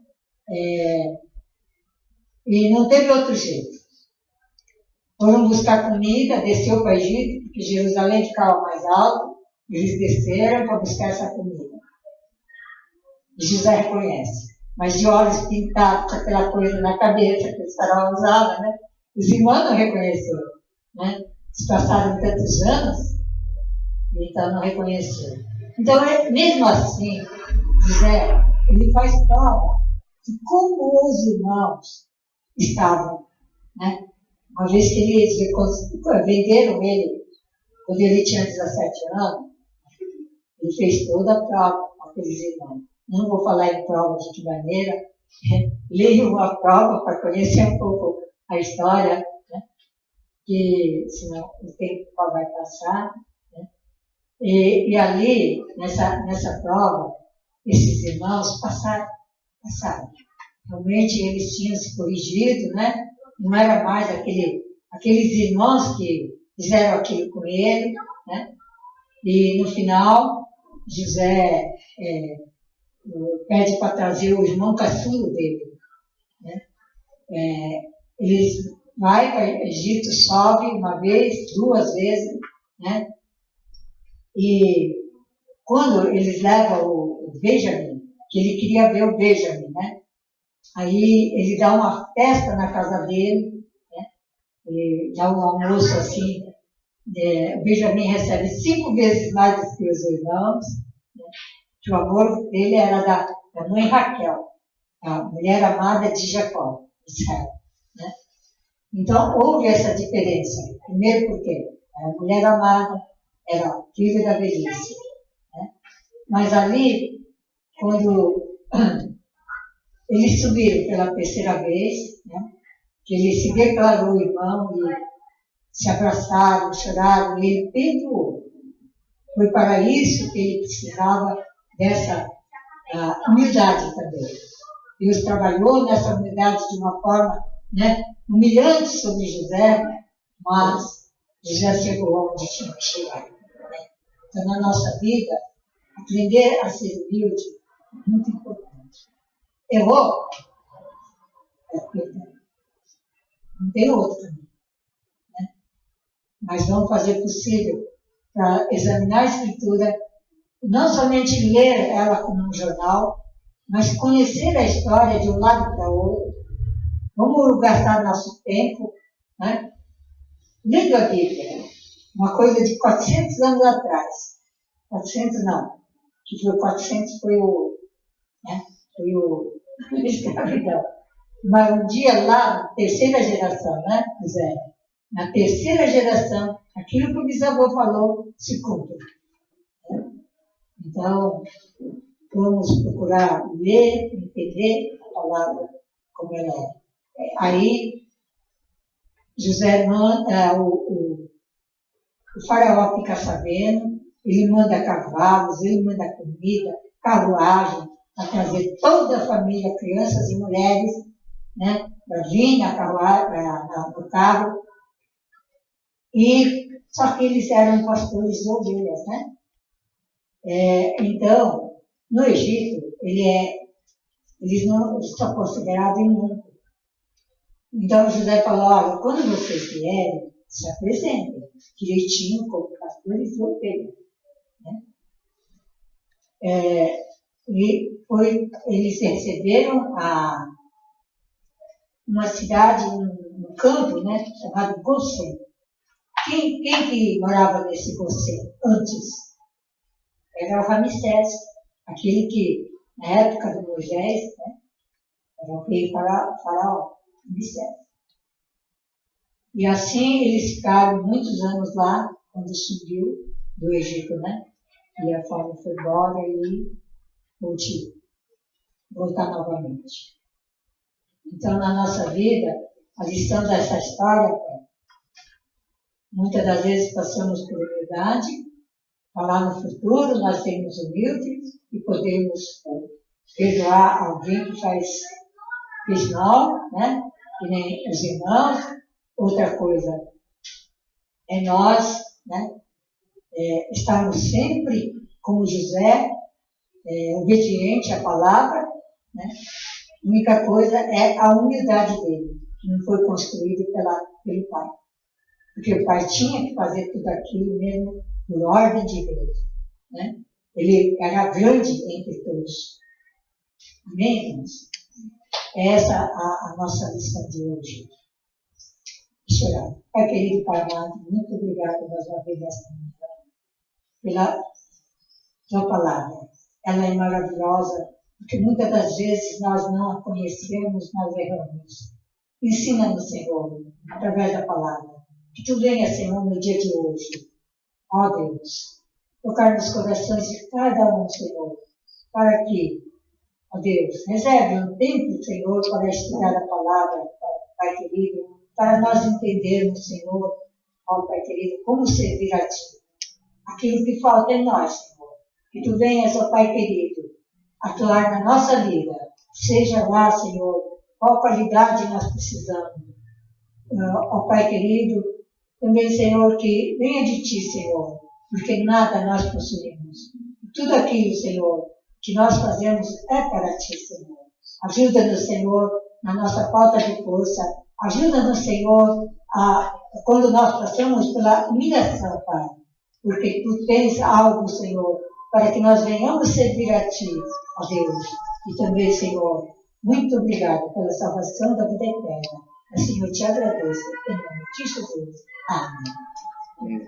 E não teve outro jeito. Foram buscar comida, desceu para o Egito, porque Jerusalém ficava mais alto, eles desceram para buscar essa comida. E José reconhece, mas de olhos pintados, com aquela coisa na cabeça que os faraó usava, né? Os irmãos não reconheceram, né? Se passaram tantos anos, então não reconheceu. Então, mesmo assim, José, ele faz prova de como os irmãos estavam, né? Uma vez que eles venderam ele, quando ele tinha 17 anos, ele fez toda a prova com aqueles irmãos. Não vou falar em prova de que maneira, leiam a prova para conhecer um pouco a história, né? Que senão o tempo vai passar. Né? E ali, nessa prova, esses irmãos passaram. Realmente eles tinham se corrigido, né? Não era mais aqueles irmãos que fizeram aquilo com ele, né? E no final, José pede para trazer o irmão caçulo dele. Né? Eles vai para o Egito, sobe uma vez, 2 vezes, né? E quando eles levam o Benjamin, que ele queria ver o Benjamin, né? Aí ele dá uma festa na casa dele, né? E dá um almoço assim. O Benjamin recebe 5 vezes mais do que os irmãos, né? Que o amor dele era da mãe Raquel, a mulher amada de Jacó, Israel. Né? Então houve essa diferença. Primeiro porque a mulher amada era filha da velhice. Né? Mas ali, quando eles subiram pela 3ª vez, né? Que ele se declarou irmão e se abraçaram, choraram, e ele perdoou. Foi para isso que ele precisava dessa humildade também. Deus trabalhou nessa humildade de uma forma, né, humilhante sobre José, mas José chegou onde tinha que chegar. Né? Então, na nossa vida, aprender a ser humilde é muito importante. Errou? Não tem outro caminho. Né? Mas vamos fazer o possível para examinar a Escritura, não somente ler ela como um jornal, mas conhecer a história de um lado para o outro. Vamos gastar nosso tempo, né? Lendo a Bíblia, uma coisa de 400 anos atrás. 400 não, que foi 400 foi o escravidão. Mas um dia lá, na 3ª geração, né, Zé? Na 3ª geração, aquilo que o bisavô falou se cumpre. Né? Então, vamos procurar ler, entender a palavra como ela é. Aí, José manda, o faraó fica sabendo, ele manda cavalos, ele manda comida, carruagem, para trazer toda a família, crianças e mulheres, né, para vir no carro. Só que eles eram pastores de ovelhas, né? Então, no Egito, eles não são considerados imundos. Então José falou, olha, quando vocês vierem, se apresentem direitinho como pastores de ovelhas. Né? Eles receberam uma cidade, um campo, né, chamado Gosém. Quem que morava nesse Gosém antes? Era o Ramsés, aquele que, na época de Moisés, né, era o rei faraó, Ramsés. E assim eles ficaram muitos anos lá, quando subiu do Egito, né? E a fome foi embora e voltar novamente. Então, na nossa vida, a lição dessa história é, muitas das vezes passamos por humildade, falar no futuro, nós sermos humildes e podemos perdoar alguém que fez mal, né? Que nem os irmãos. Outra coisa é nós, né? Estarmos sempre, como José, obediente à palavra, né? A única coisa é a humildade dele, que não foi construído pelo pai. Porque o pai tinha que fazer tudo aquilo mesmo por ordem de Deus. Né? Ele era grande entre todos. Amém, irmãos? Essa é a nossa lição de hoje. Deixa eu orar. Pai querido, Pai amado, muito obrigado mais uma vez nesta manhã pela tua palavra. Ela é maravilhosa, porque muitas das vezes nós não a conhecemos, nós erramos. Ensina-nos, Senhor, através da palavra. Que tu venha, Senhor, no dia de hoje, ó Deus, tocar nos corações de cada um, Senhor, para que, ó Deus, reserve um tempo, Senhor, para estudar a palavra, Pai querido, para nós entendermos, Senhor, ó Pai querido, como servir a Ti. Aquilo que falta em nós, Senhor. Que Tu venhas, ó Pai querido, atuar na nossa vida. Seja lá, Senhor, qual qualidade nós precisamos. Ó Pai querido, também, Senhor, que venha de Ti, Senhor, porque nada nós possuímos. Tudo aquilo, Senhor, que nós fazemos é para Ti, Senhor. Ajuda-nos, Senhor, na nossa falta de força. Ajuda-nos, Senhor, quando nós passamos pela humilhação, Pai. Porque Tu tens algo, Senhor, para que nós venhamos servir a Ti, ó Deus. E também, Senhor, muito obrigado pela salvação da vida eterna. Assim eu te agradeço, em nome de Jesus. Amém.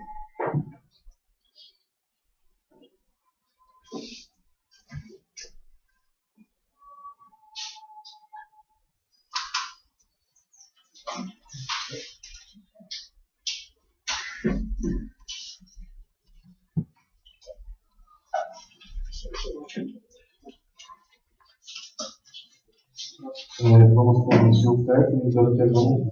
Vamos com o seu pé, lembrando que é bom.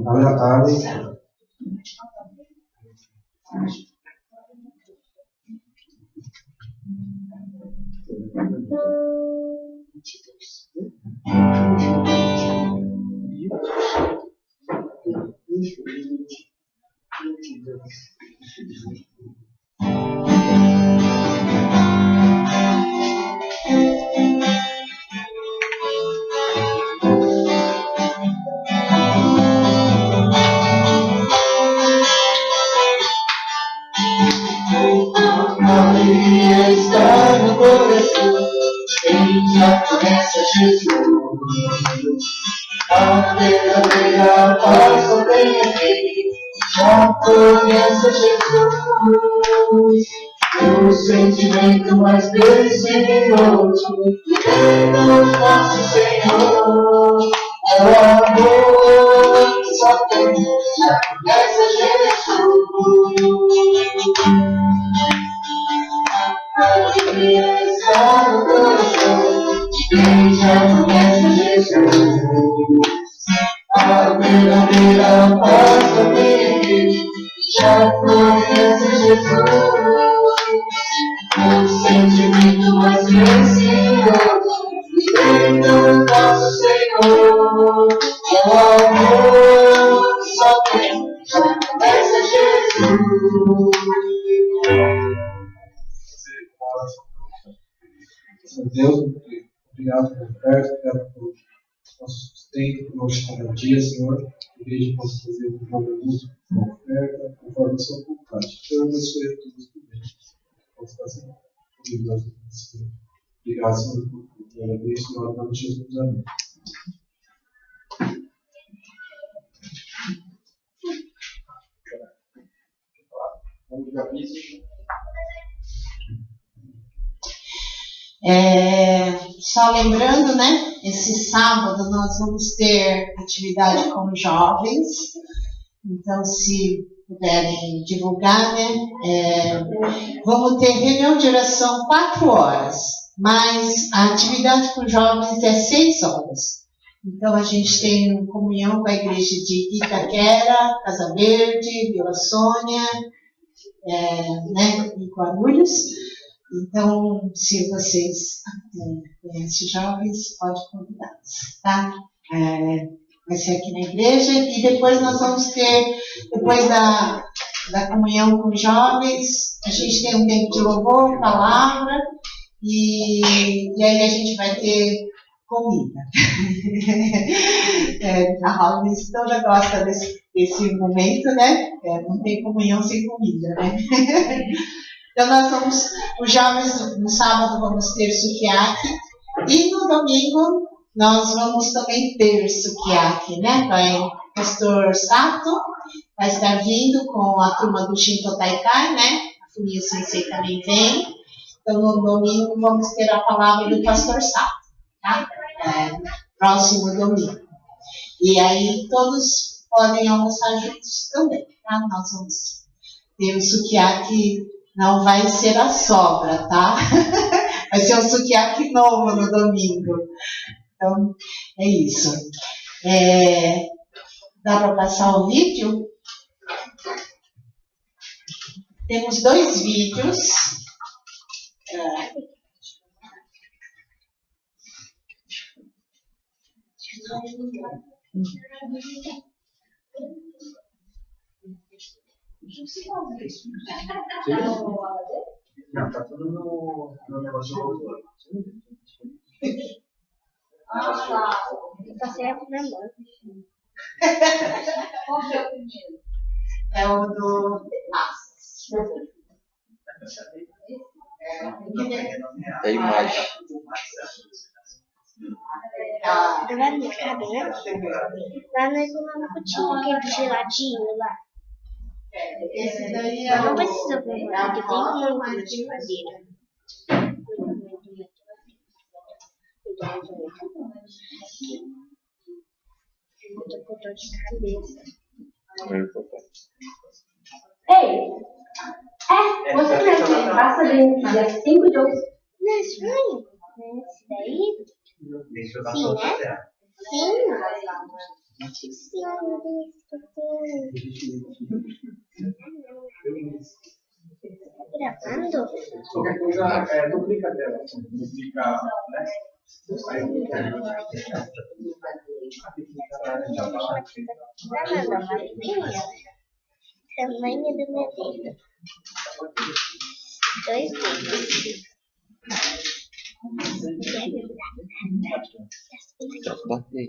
Boa tarde. Alegria está no coração, quem já conhece Jesus. A verdadeira paz só tem aqui, já conhece Jesus. O sentimento mais precioso que tem no nosso Senhor. É o amor que só tem, já conhece Jesus. A alegria está no coração de quem já conhece Jesus. A verdadeira paz só tem aqui, já conhece Jesus. O sentimento mais precioso vem do nosso Senhor. É o amor que só tem, já conhece Jesus. Senhor Deus, obrigado pela oferta, obrigado pelo nosso sustento, pelo nosso cada dia, Senhor. Que a igreja possa fazer um bom uso da oferta, conforme a sua vontade. Eu abençoe a todos também. Posso fazer comigo das Senhor. Obrigado, Senhor, por tudo. Eu agradeço, Senhor, em nome de Jesus. Amém. Vamos para a missa. Só lembrando, né? Esse sábado nós vamos ter atividade com jovens. Então, se puderem divulgar, né? Vamos ter reunião de oração 4 horas, mas a atividade com jovens é 6 horas. Então, a gente tem comunhão com a igreja de Itaquera, Casa Verde, Vila Sônia, né? E Guarulhos. Então, se vocês conhecem jovens, pode convidá-los, tá? Vai ser aqui na igreja e depois nós vamos ter, depois da comunhão com jovens, a gente tem um tempo de louvor, palavra, e aí a gente vai ter comida. A Raulins toda gosta desse momento, né? Não tem comunhão sem comida, né? Então, nós vamos, os jovens, no sábado, vamos ter sukiyaki, e no domingo, nós vamos também ter sukiyaki, né? O pastor Sato vai estar vindo com a turma do Shinto Taikai, né? A Funia Sensei também vem. Então, no domingo, vamos ter a palavra do pastor Sato, tá? Próximo domingo. E aí, todos podem almoçar juntos também, tá? Nós vamos ter o sukiyaki. Não vai ser a sobra, tá? Vai ser um sukiyaki novo no domingo. Então, é isso. Dá para passar o vídeo? Temos 2 vídeos. Não, tá tudo no negócio do autor. Tá certo, né, mãe? Qual que é o primeiro? É o do Massas. A imagem. Lá no Instagram, lá no Econômico tinha aquele geladinho lá. Esse daí é Não o... precisa comprar, porque tem muito de madeira. Eu tô com dor de cabeça. Ei! Você conhece Passa de dia 5 de outubro? Não é estranho? Esse daí? Sim, né? Sim. Tá gravando? Qualquer coisa, duplica a tela. Duplica, né? Gravando a mapinha. Tamanho do meu dedo. 2 dedos. Batei.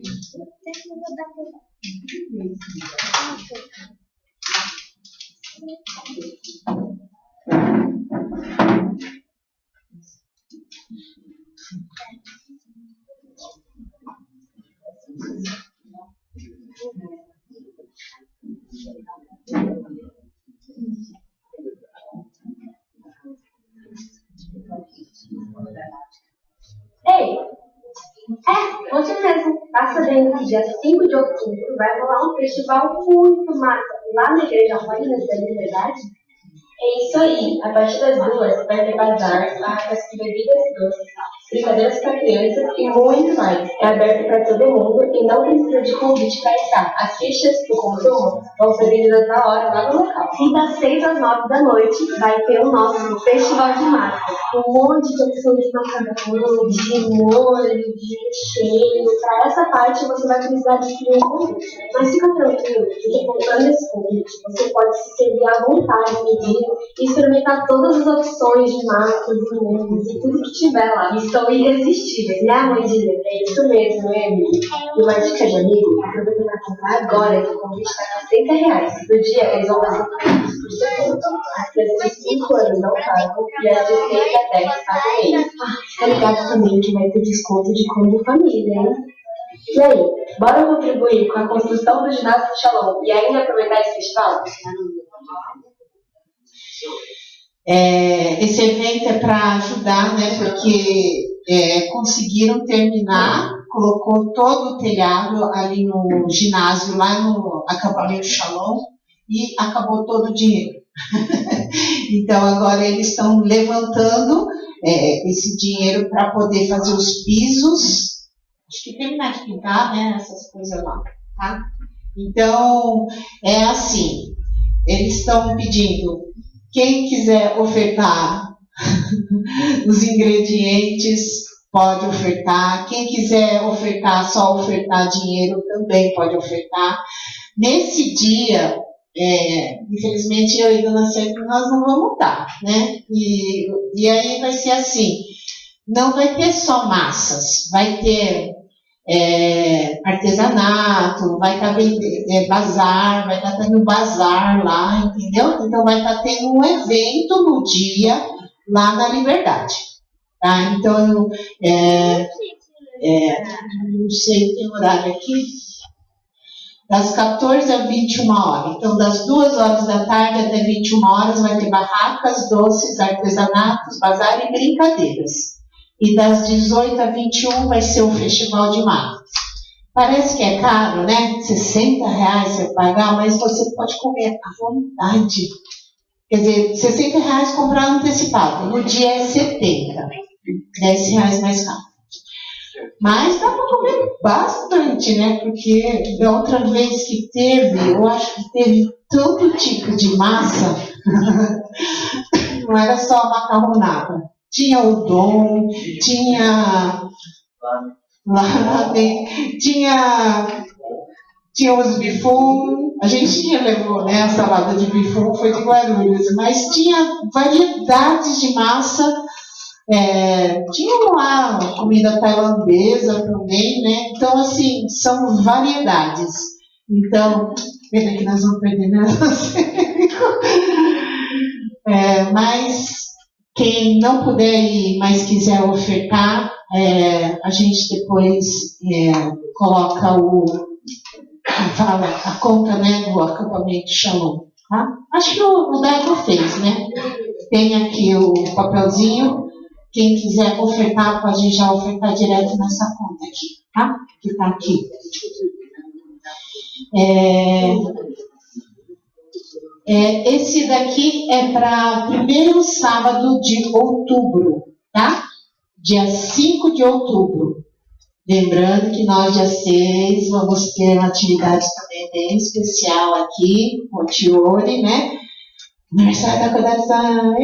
Ei! Você conhece Passa sabendo que dia 5 de outubro vai rolar um festival muito massa lá na Igreja Ruínas da Liberdade? É isso aí, a partir das 2 vai ter bazar, barracas com bebidas doces, brincadeiras para crianças e muito mais. É aberto para todo mundo e não precisa de convite para estar. As fichas do consumo vão ser vendidas na hora lá no local. E das 6 às 9 da noite vai ter o nosso Festival de Massas. Um monte de opções de macarrão, de molho, de recheio. Para essa parte você vai precisar de um convite. Mas fica tranquilo, porque comprando esse convite você pode se servir à vontade no dia e experimentar todas as opções de massas e molhos e tudo que tiver lá. E são irresistíveis, né, Amandinha? É isso mesmo, Emily. E uma dica de amigo, aproveita para comprar agora que o convite está a R$60. No dia, eles vão fazer convites por segundo. As crianças de 5 anos não pagam e as de 6 a 10 pagam eles. Fica ligado também que vai ter desconto de combo família, hein? E aí, bora contribuir com a construção do ginásio do Shalom e ainda aproveitar esse festival? Esse evento é para ajudar, né? Porque conseguiram terminar, colocou todo o telhado ali no ginásio, lá no acampamento Shalom, e acabou todo o dinheiro. Então agora eles estão levantando esse dinheiro para poder fazer os pisos. Acho que terminar de pintar, né? Essas coisas lá, tá? Então, é assim, eles estão pedindo, quem quiser ofertar os ingredientes, pode ofertar. Quem quiser ofertar, só ofertar dinheiro, também pode ofertar. Nesse dia, infelizmente, eu e Dona Sérgio, nós não vamos estar, né? E aí vai ser assim, não vai ter só massas, vai ter artesanato, vai estar bazar, vai estar tendo bazar lá, entendeu? Então vai estar tendo um evento no dia lá na Liberdade, tá? Então, não sei, tem horário aqui, das 14 a 21 horas. Então, das 2 horas da tarde até 21 horas vai ter barracas, doces, artesanatos, bazar e brincadeiras. E das 18 a 21 vai ser o Festival de Massas. Parece que é caro, né? R$60 você pagar, mas você pode comer à vontade. Quer dizer, R$60 comprar antecipado. No dia é 70. R$10 mais caro. Mas dá para comer bastante, né? Porque da outra vez que teve, eu acho que teve tanto tipo de massa, não era só macarronada. Tinha udon, tinha os bifum. A gente levou, né, a salada de bifum, foi de Guarulhos, mas tinha variedades de massa. Tinha lá comida tailandesa também, né? Então, assim, são variedades. Então, pena que nós vamos perder, né? Mas quem não puder ir, mas quiser ofertar, a gente depois coloca a conta, né, do acampamento Shalom. Tá? Acho que o Daigo fez, né? Tem aqui o papelzinho. Quem quiser ofertar, pode já ofertar direto nessa conta aqui, tá? Que está aqui. Esse daqui é para primeiro sábado de outubro, tá? Dia 5 de outubro. Lembrando que nós, dia 6, vamos ter uma atividade também bem especial aqui, Montiori, né? Aniversário da Coração.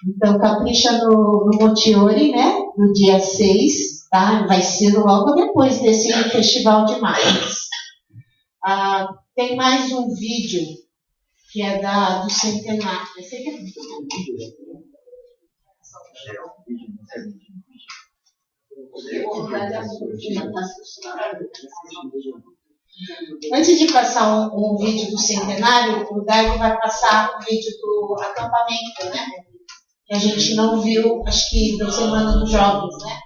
Então, capricha no Montiori, né? No dia 6, tá? Vai ser logo depois desse festival de massas. Tem mais um vídeo que é do centenário. Eu sei que é Antes de passar um vídeo do centenário, o Daigo vai passar um vídeo do acampamento, né? Que a gente não viu, acho que da Semana dos Jovens, né?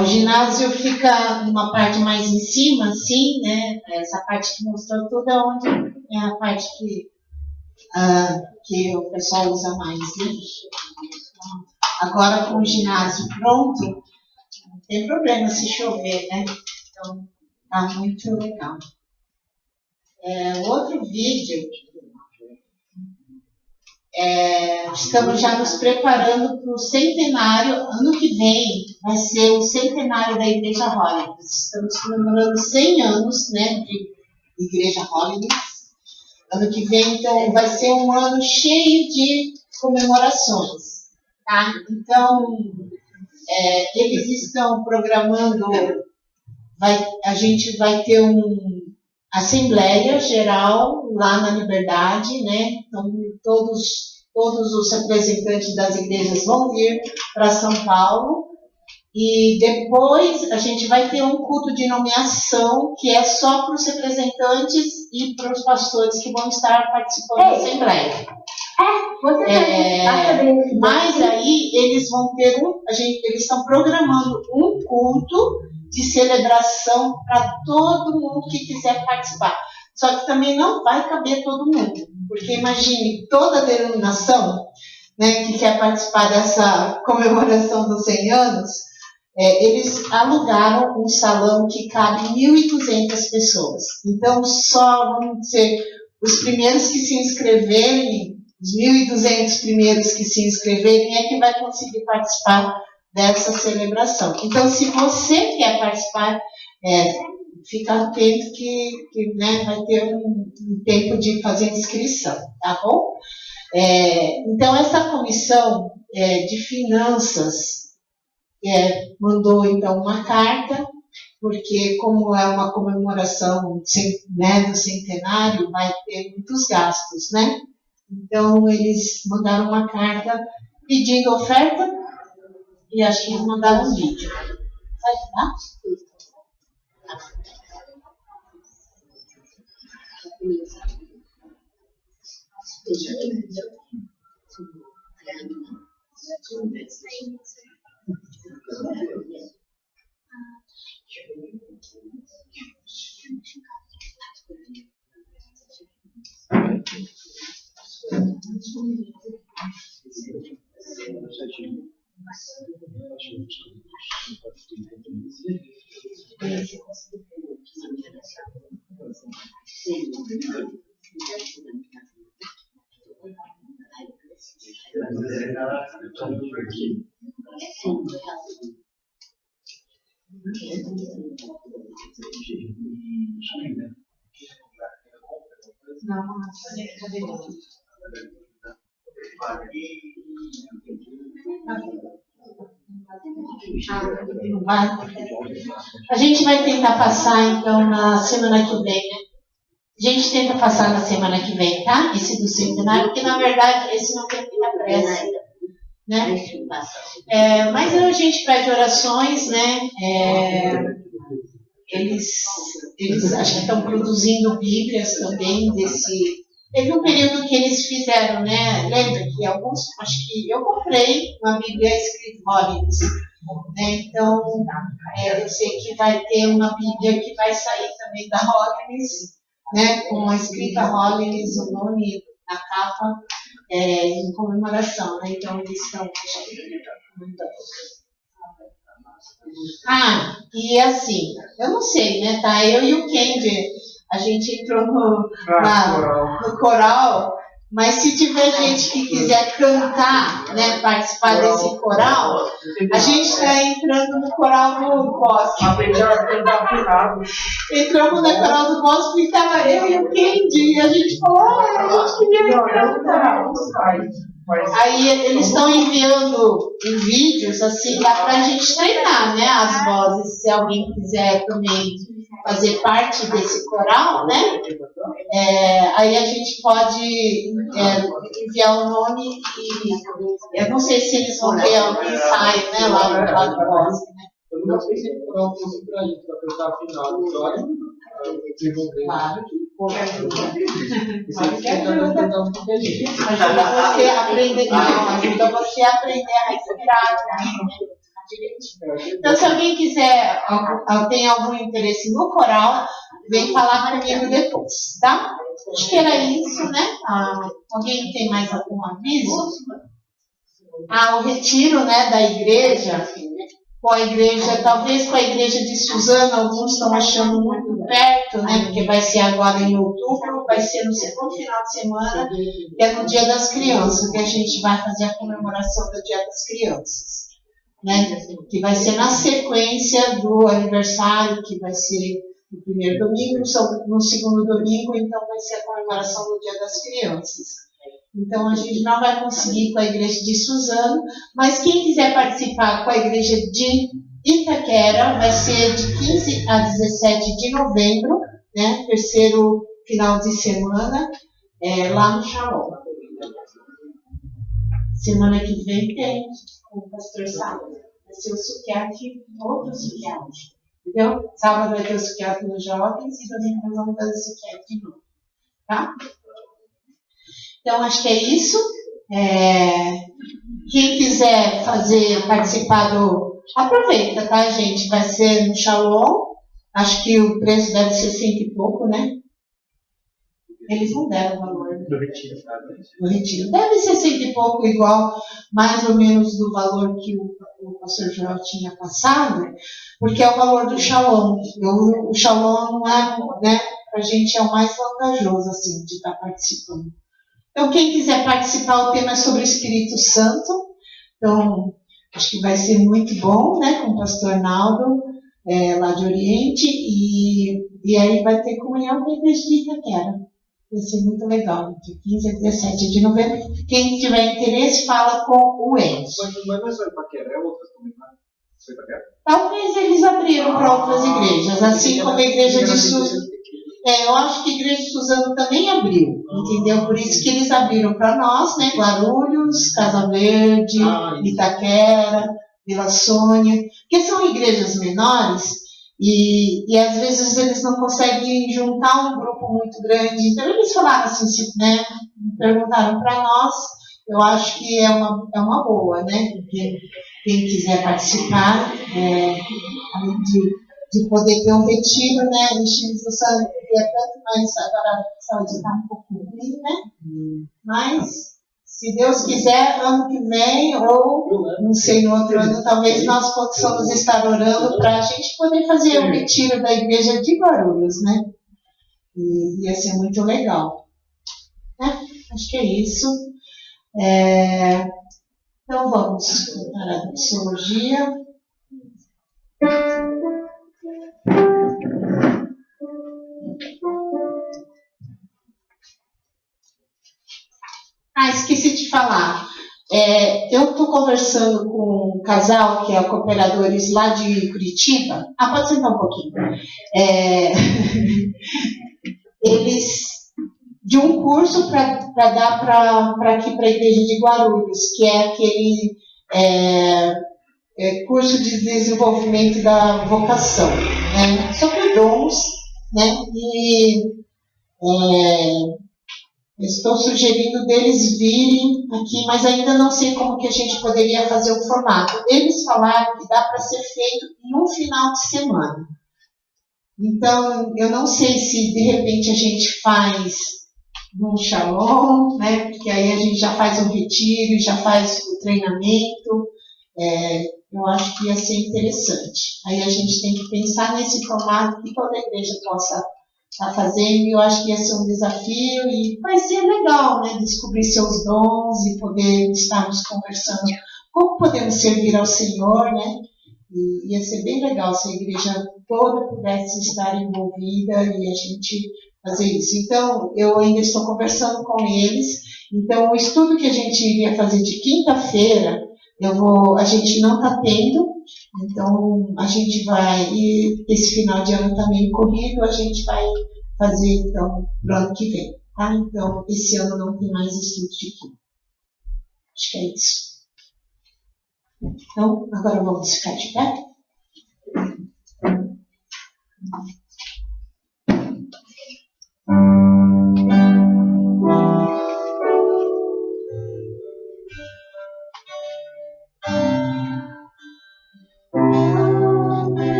O ginásio fica numa parte mais em cima, assim, né? Essa parte que mostrou toda onde é a parte que o pessoal usa mais, né? Agora com o ginásio pronto, não tem problema se chover, né? Então tá muito legal. Outro vídeo, estamos já nos preparando para o centenário. Ano que vem vai ser o centenário da Igreja Holiness. Estamos comemorando 100 anos, né, de Igreja Holiness. Ano que vem, então, vai ser um ano cheio de comemorações, tá? Então, eles estão programando, a gente vai ter Assembleia Geral lá na Liberdade, né? Então, todos os representantes das igrejas vão vir para São Paulo. E depois a gente vai ter um culto de nomeação que é só para os representantes e para os pastores que vão estar participando da Assembleia. Mas aí eles vão ter eles estão programando um culto de celebração para todo mundo que quiser participar. Só que também não vai caber todo mundo, porque imagine toda a denominação, né, que quer participar dessa comemoração dos 100 anos, eles alugaram um salão que cabe 1.200 pessoas. Então, só, vamos dizer, os primeiros que se inscreverem, os 1.200 primeiros que se inscreverem é que vai conseguir participar dessa celebração. Então, se você quer participar, fica atento que né, vai ter um tempo de fazer inscrição, tá bom? Então, essa comissão de finanças mandou, então, uma carta, porque como é uma comemoração né, do centenário, vai ter muitos gastos, né? Então, eles mandaram uma carta pedindo oferta, e acho que eles mandaram um vídeo. Vai dar? A gente vai tentar passar, então, na semana que vem, né? A gente tenta passar na semana que vem, tá? Esse do centenário, porque, na verdade, esse não tem muita pressa, né? Mas a gente pede orações, né? Eles acho que estão produzindo bíblias também desse... Teve um período que eles fizeram, né? Lembra que alguns... Acho que eu comprei uma bíblia escrita Holiness, né? Então, eu sei que vai ter uma bíblia que vai sair também da Holiness, né? Com a escrita Holiness, o nome na capa, em comemoração, né? Então, eles estão... E assim, eu não sei, né? Tá? Eu e o Kendi, a gente entrou no coral, mas se tiver gente que quiser cantar, né, participar desse coral, a gente está entrando no coral do Bosque. Entramos no coral do Bosque e estava eu e o Kendi, e a gente falou, a gente queria cantar. Aí eles estão enviando em vídeos, assim, dá pra gente treinar, né, as vozes, se alguém quiser também fazer parte desse coral, né, aí a gente pode enviar o nome e eu não sei se eles vão ter algum ensaio, né, lá no Bosque, né. Eu nunca pensei em pronto pra gente, pra cantar a final, claro. Claro. Ajuda você a aprender, não, ajuda você a aprender a respirar também, né? Direitinho. Então, se alguém quiser, tem algum interesse no coral, vem falar comigo depois, tá? Acho que era isso, né? Alguém tem mais algum aviso? O retiro, né, da igreja, talvez com a igreja de Suzano, alguns estão achando muito perto, né, porque vai ser agora em outubro, vai ser no segundo final de semana, que é no Dia das Crianças, que a gente vai fazer a comemoração do Dia das Crianças, né, que vai ser na sequência do aniversário, que vai ser no primeiro domingo, no segundo domingo, então vai ser a comemoração do Dia das Crianças. Então, a gente não vai conseguir com a igreja de Suzano, mas quem quiser participar com a igreja de Itaquera, vai ser de 15 a 17 de novembro, né, terceiro final de semana, lá no Shalom. Semana que vem tem com o pastor Sábado. Vai ser o suquiate, outro suquiate. Entendeu? Sábado vai ter o suquiate nos jovens e domingo nós vamos fazer o suquiate de novo. Tá? Então, acho que é isso. Quem quiser participar aproveita, tá, gente? Vai ser no Shalom. Acho que o preço deve ser 100 e pouco, né? Eles não deram o valor. Do retiro. Do retiro. Deve ser 100 e pouco, igual, mais ou menos do valor que o pastor Joel tinha passado, porque é o valor do Shalom. O Shalom não é, né? Pra gente é o mais vantajoso, assim, de estar participando. Então, quem quiser participar, o tema é sobre o Espírito Santo. Então, acho que vai ser muito bom, né, com o pastor Naldo, lá de Oriente, e aí vai ter comunhão com a igreja de Itaquera. Vai ser muito legal, de 15 a 17 de novembro. Quem tiver interesse, fala com o Enzo. Mas não é só Itaquera, é outras também, não é? Só Itaquera? Talvez eles abriram para outras igrejas, assim como a igreja de Suzano. Eu acho que a igreja de Suzano também abriu, entendeu? Por isso que eles abriram para nós, né? Guarulhos, Casa Verde, Itaquera, Vila Sônia, que são igrejas menores e às vezes eles não conseguem juntar um grupo muito grande. Então eles falaram assim, né? Perguntaram para nós. Eu acho que é uma boa, né? Porque quem quiser participar, além de poder ter um retiro, né? O Espírito Santo é tanto, mas agora a saúde está um pouco ruim, né? Mas, se Deus quiser, ano que vem, ou não sei, no outro ano, talvez nós possamos estar orando para a gente poder fazer o retiro da igreja de Guarulhos, né? E ia ser muito legal. Né? Acho que é isso. Então vamos para a doxologia. Esqueci de falar. Eu estou conversando com um casal que é cooperadores lá de Curitiba. Pode sentar um pouquinho. Eles, de um curso para dar para aqui, para a igreja de Guarulhos, que é aquele curso de desenvolvimento da vocação, né? Sobre dons, né? Estou sugerindo deles virem aqui, mas ainda não sei como que a gente poderia fazer o formato. Eles falaram que dá para ser feito em um final de semana. Então, eu não sei se de repente a gente faz num Shalom, né? Porque aí a gente já faz um retiro, já faz o treinamento. Eu acho que ia ser interessante. Aí a gente tem que pensar nesse formato que toda igreja possa estar fazendo, e eu acho que ia ser um desafio, e vai ser legal, né? Descobrir seus dons e poder estarmos conversando como podemos servir ao Senhor, né? E ia ser bem legal se a igreja toda pudesse estar envolvida e a gente fazer isso. Então, eu ainda estou conversando com eles. Então, o estudo que a gente iria fazer de quinta-feira, a gente não está tendo. Então, a gente vai, e esse final de ano está meio corrido, a gente vai fazer, então, para o ano que vem, tá? Então, esse ano não tem mais estudo de quinta. Acho que é isso. Então, agora vamos ficar de pé.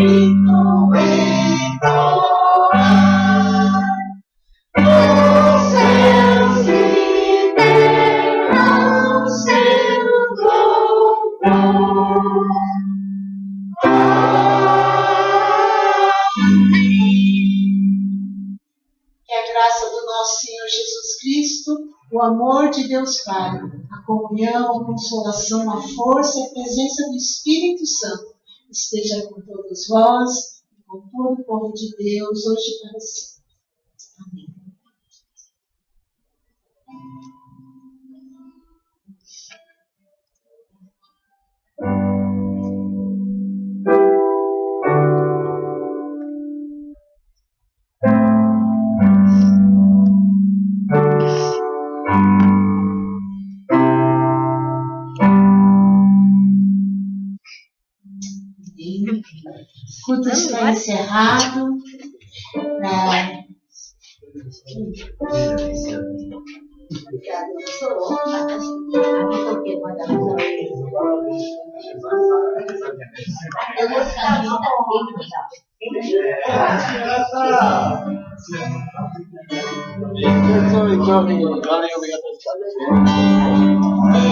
Que a graça do nosso Senhor Jesus Cristo, o amor de Deus Pai, a comunhão, a consolação, a força e a presença do Espírito Santo esteja com todos vós e com todo o povo de Deus, hoje e para sempre. Amém. O culto está encerrado. Valeu, obrigado.